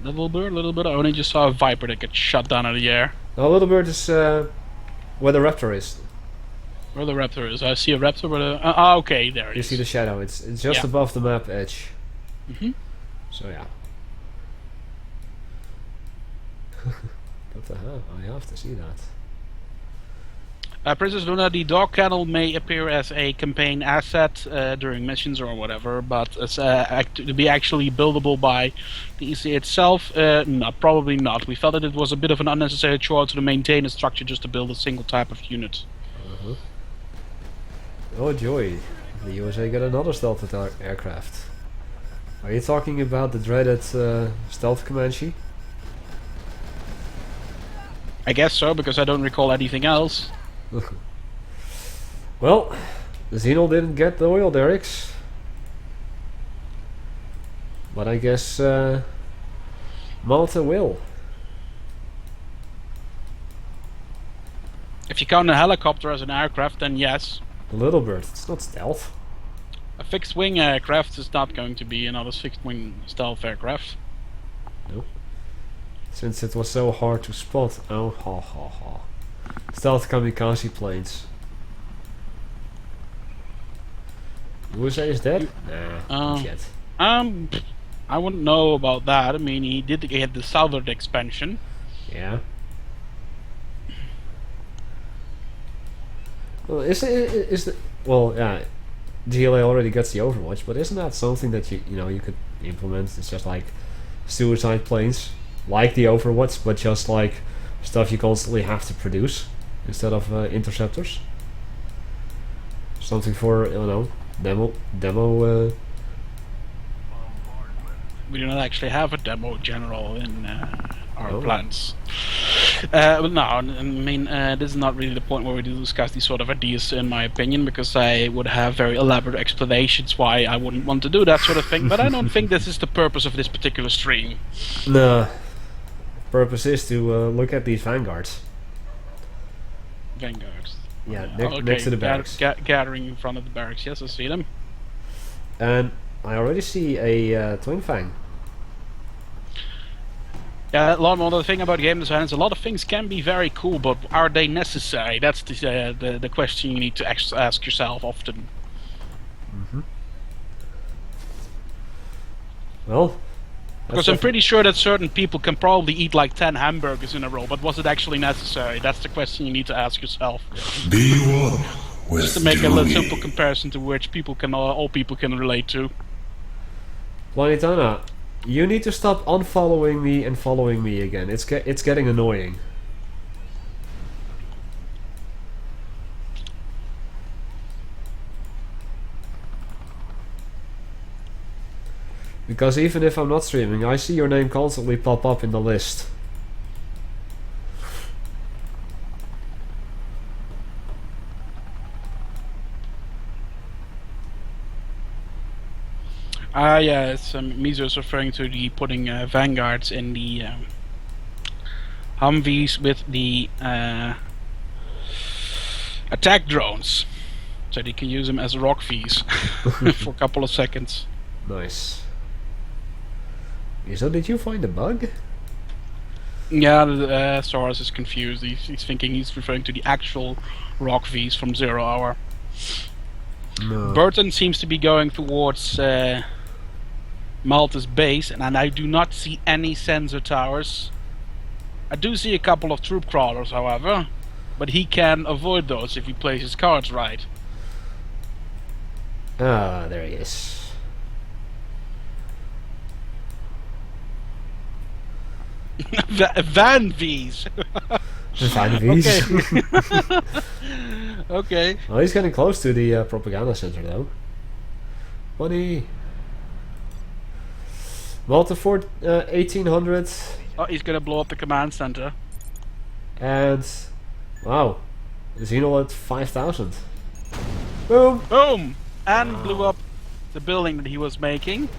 Little bird. I only just saw a Viper that gets shot down out of the air.
No, Little Bird is where the Raptor is.
Where the Raptor is. I see a Raptor, but okay, there it
You
is.
see the shadow. It's just
Yeah.
above the map edge. So yeah. What the hell? I have to see that.
Princess Luna, the dog kennel may appear as a campaign asset during missions or whatever, but as to be actually buildable by the ECA itself, no, probably not. We felt that it was a bit of an unnecessary chore to maintain a structure just to build a single type of unit.
Oh joy, the USA got another stealth aircraft. Are you talking about the dreaded stealth Comanche?
I guess so, because I don't recall anything else.
Well, Xenol didn't get the oil derricks. But I guess Malta will.
If you count a helicopter as an aircraft, then yes.
The Little Bird, it's not stealth.
A fixed-wing aircraft is not going to be another fixed-wing stealth aircraft.
No. Since it was so hard to spot. Oh, ha ha ha. Stealth kamikaze planes. USA is dead? Nah, not yet.
I wouldn't know about that. I mean, he did get the southern expansion.
Yeah. Well, yeah, GLA already gets the Overwatch, but isn't that something that you could implement? It's just like suicide planes, like the Overwatch, but just like stuff you constantly have to produce instead of interceptors. Something for demo.
We do not actually have a demo general in our
Oh.
plans. Well, no, I mean, this is not really the point where we discuss these sort of ideas, in my opinion, because I would have very elaborate explanations why I wouldn't want to do that sort of thing, but I don't think this is the purpose of this particular stream.
No. Purpose is to look at these vanguards.
Vanguards.
Yeah,
Okay,
next to the barracks.
Gathering in front of the barracks, yes, I see them.
And I already see a Twin Fang.
Yeah, the thing about game design is a lot of things can be very cool, but are they necessary? That's the question you need to ask yourself often.
Well,
Because I'm pretty sure that certain people can probably eat like 10 hamburgers in a row, but was it actually necessary? That's the question you need to ask yourself.
Be one with
Just to make a little simple
Doomy.
comparison to which all people can relate to.
Planetana, you need to stop unfollowing me and following me again. It's getting annoying. Because even if I'm not streaming, I see your name constantly pop up in the list.
Yeah, it's Mizo's referring to the putting vanguards in the Humvees with the attack drones, so they can use them as rock Vs for a couple of seconds.
Nice. So did you find a bug?
Yeah, Soros is confused. He's thinking he's referring to the actual rock Vs from 0 Hour.
No.
Burton seems to be going towards Malta's base, and I do not see any sensor towers. I do see a couple of troop crawlers, however, but he can avoid those if he plays his cards right.
Ah, there he is.
Van V's.
Van V's.
Okay. Okay.
Well, he's getting close to the propaganda center, though. Money. Malta Fort 1800.
Oh, he's gonna blow up the command center.
And wow, Xenol at 5,000. Boom!
Boom! And blew up the building that he was making.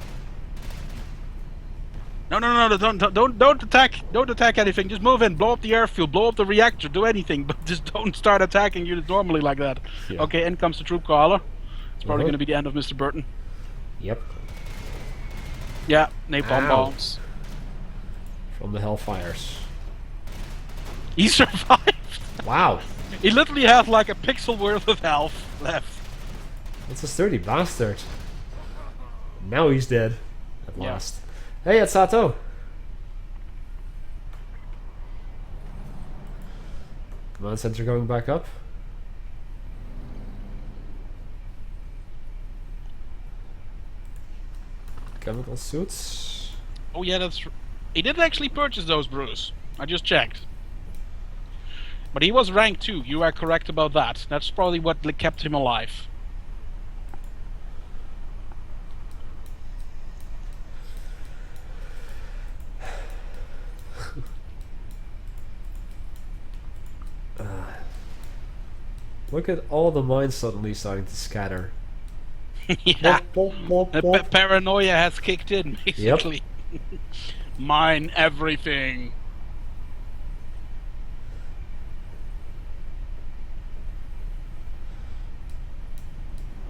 No, don't attack! Don't attack anything. Just move in, blow up the airfield, blow up the reactor, do anything, but just don't start attacking units normally like that.
Yeah.
Okay, in comes the troop caller. It's probably
Uh-huh.
gonna be the end of Mr. Burton.
Yep,
Yeah, napalm
Ow.
bombs.
from the Hellfires.
He survived.
Wow,
He literally has like a pixel worth of health left.
that's a sturdy bastard. Now he's dead. At
Yeah.
last. Hey, it's Sato. Command center going back up. Chemical suits.
Oh yeah, he didn't actually purchase those, Bruce. I just checked. But he was rank 2. You are correct about that. That's probably what kept him alive.
Look at all the mines suddenly starting to scatter.
Yeah.
Plop, plop,
The
plop.
paranoia has kicked in, basically. Mine everything.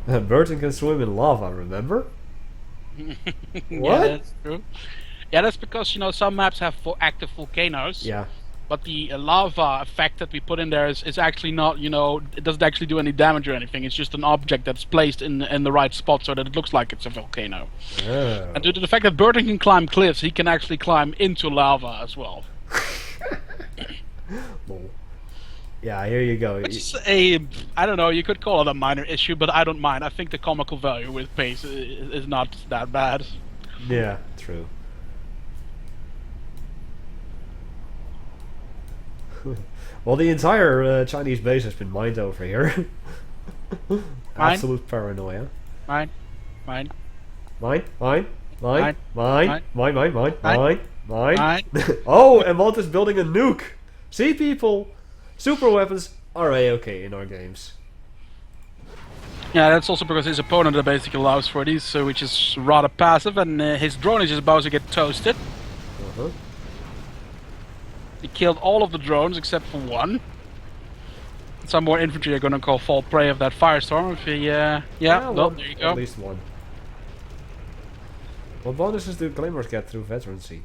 Burton can swim in lava, remember?
Yeah,
What?
that's true. Yeah, that's because, you know, some maps have active volcanoes.
Yeah.
But the lava effect that we put in there is actually not, you know, it doesn't actually do any damage or anything. It's just an object that's placed in the right spot so that it looks like it's a volcano.
Oh.
And due to the fact that Burton can climb cliffs, he can actually climb into lava as well.
Lol. Yeah, here you go.
Which is I don't know, you could call it a minor issue, but I don't mind. I think the comical value with pace is not that bad.
Yeah, true. Well, the entire Chinese base has been mined over here. Absolute paranoia.
Mine.
Mine, mine, mine, mine, mine, mine, mine, mine, mine. Oh, and Mont is building a nuke. See, people, super weapons are a-okay in our games.
Yeah, that's also because his opponent basically allows for these, which is rather passive, and his drone is just about to get toasted.
Uh-huh.
He killed all of the drones except for one. Some more infantry are gonna fall prey of that firestorm. If he, yeah, well, there you go.
At least one. What bonuses do claimers get through veterancy?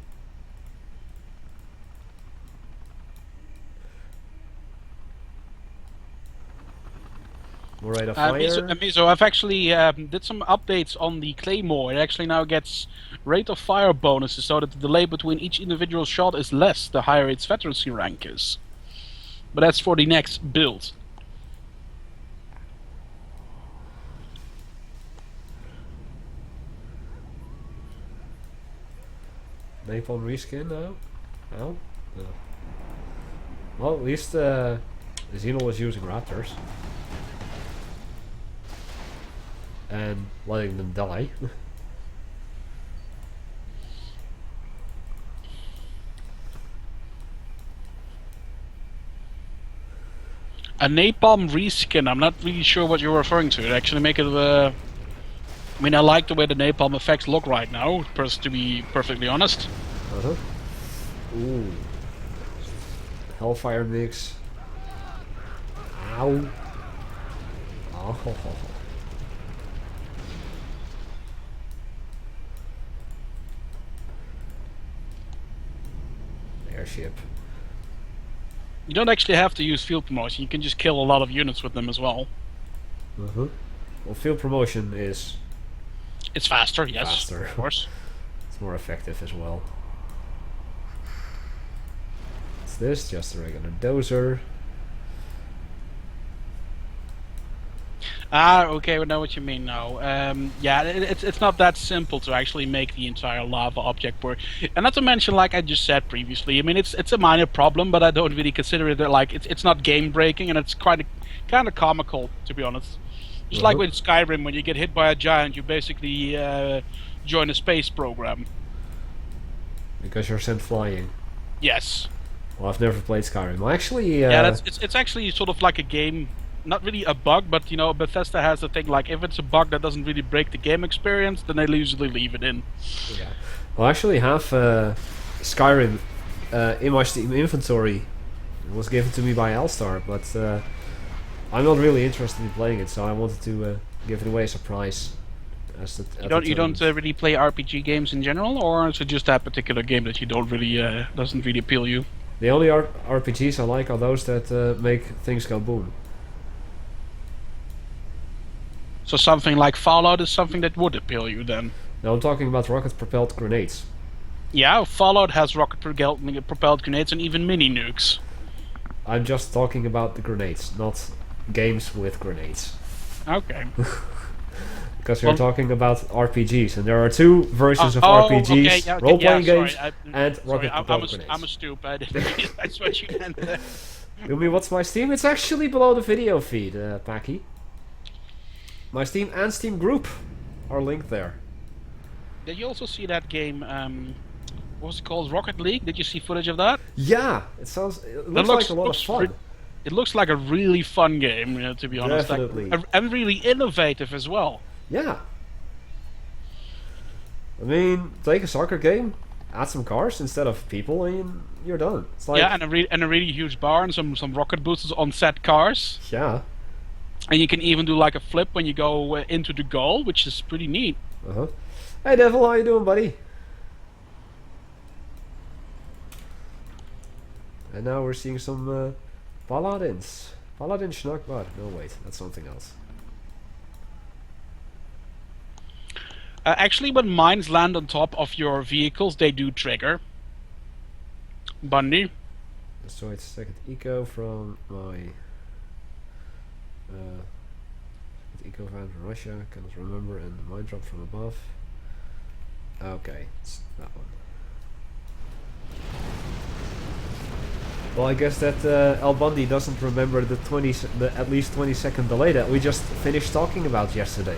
More rate of fire?
Miso, I've actually did some updates on the Claymore. It actually now gets rate of fire bonuses so that the delay between each individual shot is less the higher its veterancy rank is. But that's for the next build.
Napalm reskin now? No? No. Well, at least Xenol is using raptors. And letting them die.
A napalm reskin, I'm not really sure what you're referring to. It actually make it I mean, I like the way the napalm effects look right now, to be perfectly honest.
Uh-huh. Ooh. Hellfire mix. Ow. Oh. Airship.
You don't actually have to use field promotion, you can just kill a lot of units with them as well.
Uh-huh. Well, field promotion is...
It's faster, yes,
faster.
Of course.
It's more effective as well. What's this? Just a regular dozer.
Ah, okay, we know what you mean now. Yeah, it's not that simple to actually make the entire lava object work. And not to mention, like I just said previously, I mean, it's a minor problem, but I don't really consider it like it's not game breaking, and it's kind of comical, to be honest. Just like with Skyrim, when you get hit by a giant, you basically join a space program.
Because you're sent flying.
Yes.
Well, I've never played Skyrim. Well, actually...
yeah, it's actually sort of like a game. Not really a bug, but you know, Bethesda has a thing like if it's a bug that doesn't really break the game experience, then they usually leave it in.
Yeah. Well, I actually have Skyrim in my Steam inventory. It was given to me by Alstar, but I'm not really interested in playing it, so I wanted to give it away as a prize.
You don't really play RPG games in general, or is it just that particular game that you don't really doesn't really appeal you?
The only RPGs I like are those that make things go boom.
So something like Fallout is something that would appeal you then?
Now I'm talking about rocket-propelled grenades.
Yeah, Fallout has rocket-propelled grenades and even mini nukes.
I'm just talking about the grenades, not games with grenades.
Okay.
Because you're talking about RPGs, and there are two versions of RPGs,
okay, yeah,
role-playing games,
sorry,
and rocket-propelled grenades.
I'm a stupid. That's what you meant.
You mean what's my Steam? It's actually below the video feed, Packy. My Steam and Steamgroup are linked there.
Did you also see that game, what was it called, Rocket League? Did you see footage of that?
Yeah, it looks like a lot of fun.
It looks like a really fun game, to be honest.
Definitely.
Like, and really innovative as well.
Yeah. I mean, take a soccer game, add some cars instead of people, and you're done. It's like,
Yeah, and a really huge bar and some rocket boosters on set cars.
yeah.
And you can even do like a flip when you go into the goal, which is pretty neat.
Uh-huh. Hey Devil, how you doing, buddy? And now we're seeing some paladins. Paladin Schnackbad. No, wait, that's something else.
Actually, when mines land on top of your vehicles, they do trigger. Bundy.
Destroyed second eco from my eco van from Russia. Cannot remember, and the mine drop from above. Okay, it's that one. Well, I guess that Al Bundy doesn't remember the at least 20-second delay that we just finished talking about yesterday.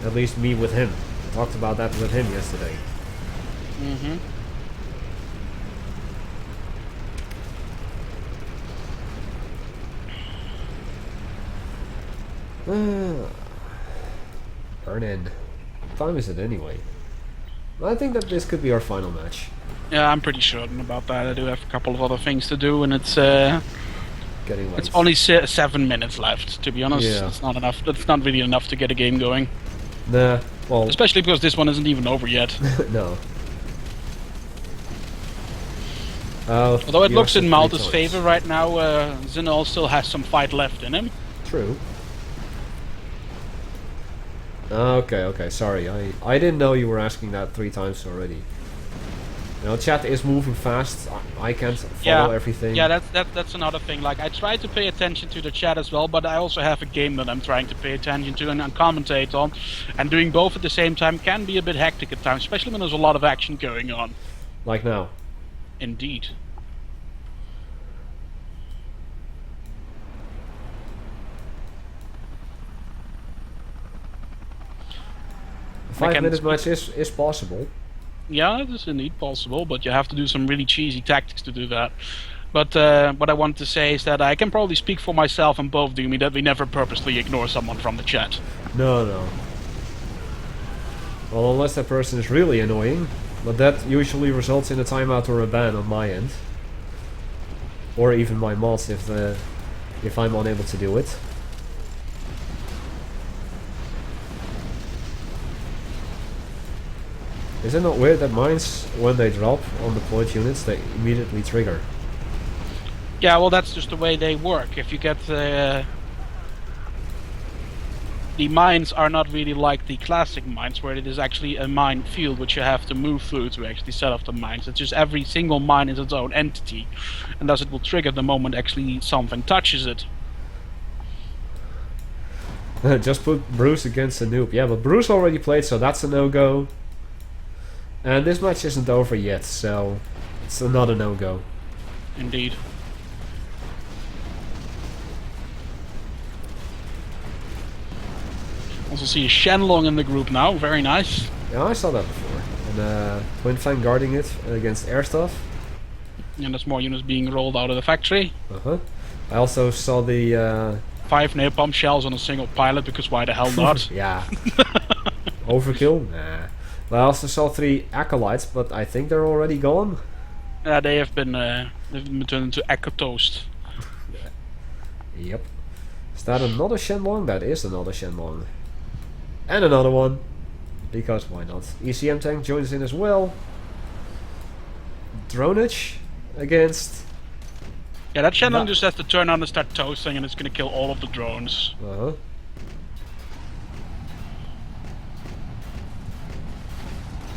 At least me with him. I talked about that with him yesterday.
Mm-hmm.
Burn in. What time is it anyway? I think that this could be our final match.
Yeah, I'm pretty certain about that. I do have a couple of other things to do, and it's
Getting late.
it's only 7 minutes left. To be honest,
Yeah.
it's not enough. That's not really enough to get a game going.
Nah, well,
Especially because this one isn't even over yet.
no.
Although it
you
looks
have
in
to
Malta's
3
favor
times.
right now, Zinol still has some fight left in him.
True. Okay, sorry. I didn't know you were asking that 3 times already. You know, chat is moving fast. I can't follow everything.
Yeah, that's another thing. Like, I try to pay attention to the chat as well, but I also have a game that I'm trying to pay attention to and commentate on. And doing both at the same time can be a bit hectic at times, especially when there's a lot of action going on.
Like now.
Indeed.
5-minute match is possible.
Yeah, it is indeed possible, but you have to do some really cheesy tactics to do that. But what I want to say is that I can probably speak for myself and both Doomy that we never purposely ignore someone from the chat.
No. Well, unless that person is really annoying, but that usually results in a timeout or a ban on my end, or even my mods if I'm unable to do it. Is it not weird that mines, when they drop on deployed units, they immediately trigger?
Yeah, well, that's just the way they work. If you get the mines are not really like the classic mines, where it is actually a mine field which you have to move through to actually set off the mines. It's just every single mine is its own entity, and thus it will trigger the moment actually something touches it.
Just put Bruce against a noob. Yeah, but Bruce already played, so that's a no-go. And this match isn't over yet, so it's another no-go.
Indeed. Also see a Shenlong in the group now, very nice.
Yeah, I saw that before. And Twin Fang guarding it against air stuff.
And there's more units being rolled out of the factory.
Uh-huh. I also saw the...
5 napalm shells on a single pilot, because why the hell not?
yeah. Overkill? Nah. But I also saw 3 acolytes, but I think they're already gone.
They've been turned into Echo Toast.
Yep. Is that another Shenlong? That is another Shenlong. And another one. Because why not? ECM tank joins in as well. Dronage against...
Yeah, that Shenlong just has to turn on and start toasting, and it's gonna kill all of the drones.
Uh-huh.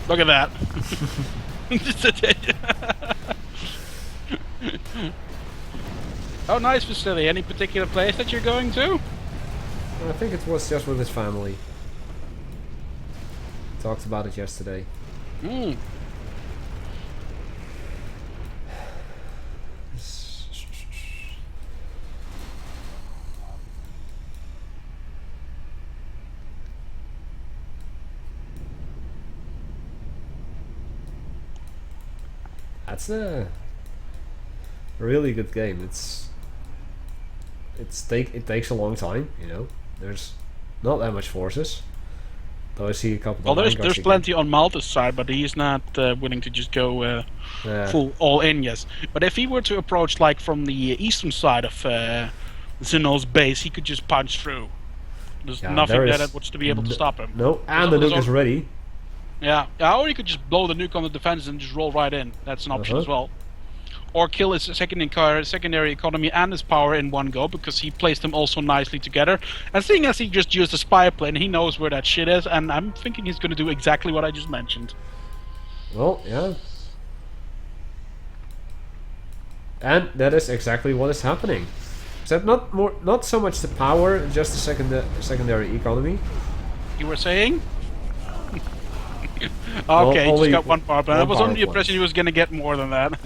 Look at that. Oh, nice facility. Any particular place that you're going to?
I think it was just with his family. Talked about it yesterday.
Hmm.
That's a really good game. It's it takes a long time. You know, there's not that much forces. Though I see a couple.
Well,
of
there's plenty on Malta's side, but he's not willing to just go
Yeah.
full all in. Yes, but if he were to approach like from the eastern side of Zinol's base, he could just punch through. There's
Yeah,
nothing
there
there
is
that would to be able to stop him.
No, and the
There's
nuke is ready.
Yeah, or you could just blow the nuke on the defenses and just roll right in. That's an option as well. Or kill his secondary economy and his power in one go, because he placed them also nicely together. And seeing as he just used a spy plane, he knows where that shit is, and I'm thinking he's going to do exactly what I just mentioned.
Well, yeah. And that is exactly what is happening. Except not so much the power, just the secondary economy.
You were saying?
Well,
Okay, he
only
just got one power plant. I
one
was
power
under the impression
plant.
he was going to get more than that.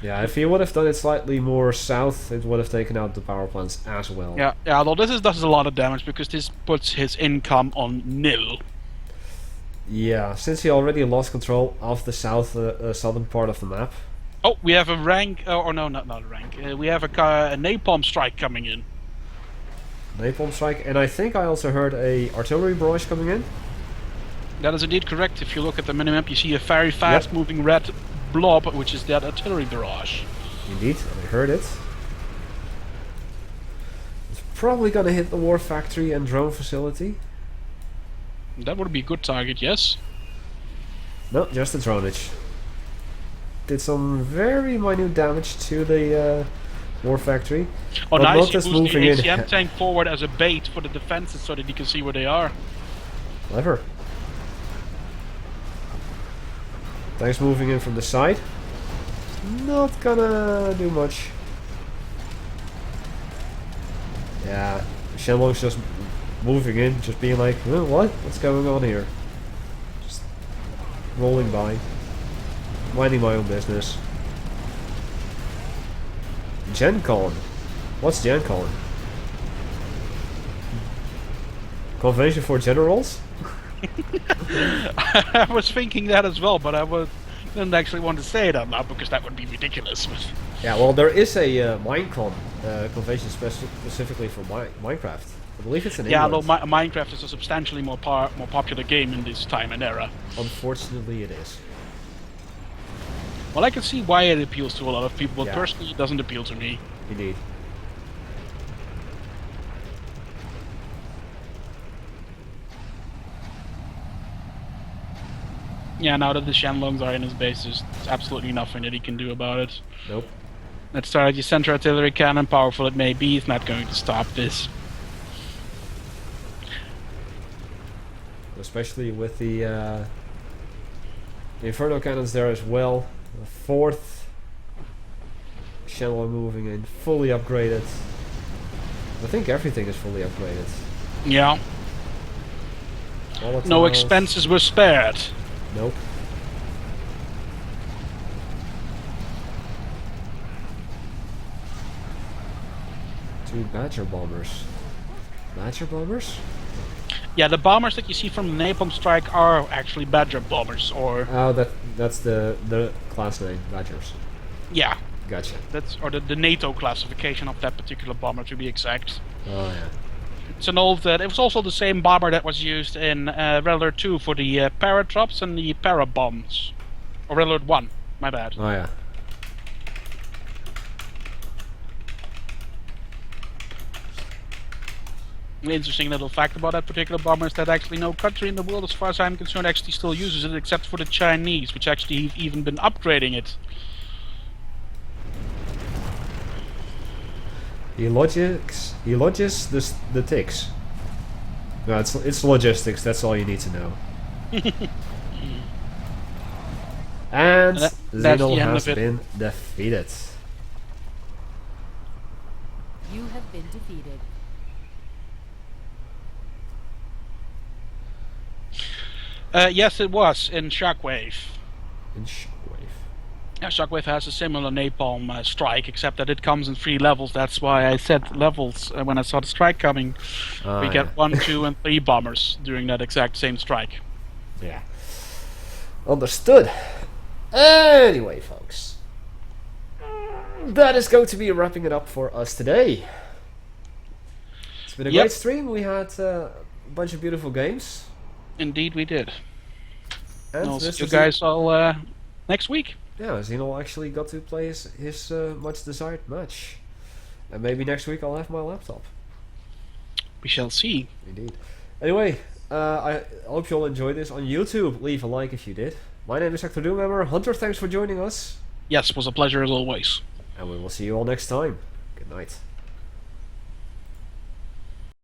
Yeah, if he would have done it slightly more south, it would have taken out the power plants as well.
yeah, although does a lot of damage, because this puts his income on nil.
Yeah, since he already lost control of the southern part of the map.
Oh, we have a rank, or no, not a rank. We have a napalm strike coming in.
Napalm strike, and I think I also heard a artillery barrage coming in.
That is indeed correct. If you look at the minimap, you see a very fast-moving red blob, which is that artillery barrage.
Indeed, I heard it. It's probably gonna hit the war factory and drone facility.
That would be a good target, yes.
No, just the dronage. Did some very minute damage to the war factory.
Oh,
But
nice.
not
You
just
use the
moving in.
HCM tank forward as a bait for the defenses so that you can see where they are.
Clever. Tanks moving in from the side. Not gonna do much. Yeah, Shenlong's just moving in, just being like, what? What's going on here? Just rolling by. Minding my own business. Gen Con. What's Gen Con? Convention for Generals?
I was thinking that as well, but didn't actually want to say it out loud because that would be ridiculous.
Yeah, well, there is a Minecon convention specifically for Minecraft. I believe it's in England.
Although Minecraft is a substantially more popular game in this time and era.
Unfortunately, it is.
Well, I can see why it appeals to a lot of people, but
Yeah.
personally, it doesn't appeal to me.
Indeed.
Yeah, now that the Shenlongs are in his base, there's absolutely nothing that he can do about it.
Nope.
That strategy center artillery cannon, powerful it may be, is not going to stop this.
Especially with the Inferno cannons there as well. The fourth Shenlong moving in, fully upgraded. I think everything is fully upgraded.
Yeah.
Volatiles.
No expenses were spared.
Nope. Two Badger bombers. Badger bombers?
Yeah, the bombers that you see from the Napalm Strike are actually Badger bombers, or...
Oh, that's the class name, Badgers.
Yeah,
Gotcha.
that's or the NATO classification of that particular bomber, to be exact.
Oh yeah.
It's an old... it was also the same bomber that was used in Red Alert 2 for the paratrops and the parabombs. Or Red Alert 1, my bad.
Oh yeah.
An interesting little fact about that particular bomber is that actually no country in the world, as far as I'm concerned, actually still uses it, except for the Chinese, which actually have even been upgrading it.
He logis the ticks. No, it's logistics. That's all you need to know. And
That's
Xenol
the end
has
of it.
been defeated.
You have been defeated.
Yes, it was in Shockwave.
In Shockwave.
Yeah, Shockwave has a similar napalm strike, except that it comes in 3 levels. That's why I said levels when I saw the strike coming.
Ah,
We
yeah.
get 1, 2, and 3 bombers during that exact same strike.
Yeah. Understood. Anyway, folks. That is going to be wrapping it up for us today. been a
Yep.
great stream. We had a bunch of beautiful games.
Indeed, we did.
And
I'll see
Mr.
you guys all next week.
Yeah, Zeno actually got to play his much desired match. And maybe next week I'll have my laptop.
We shall see.
Indeed. Anyway, I hope you all enjoyed this on YouTube. Leave a like if you did. My name is Hecthor Doomhammer. Hunter, thanks for joining us.
Yes, was a pleasure as always.
And we will see you all next time. Good night.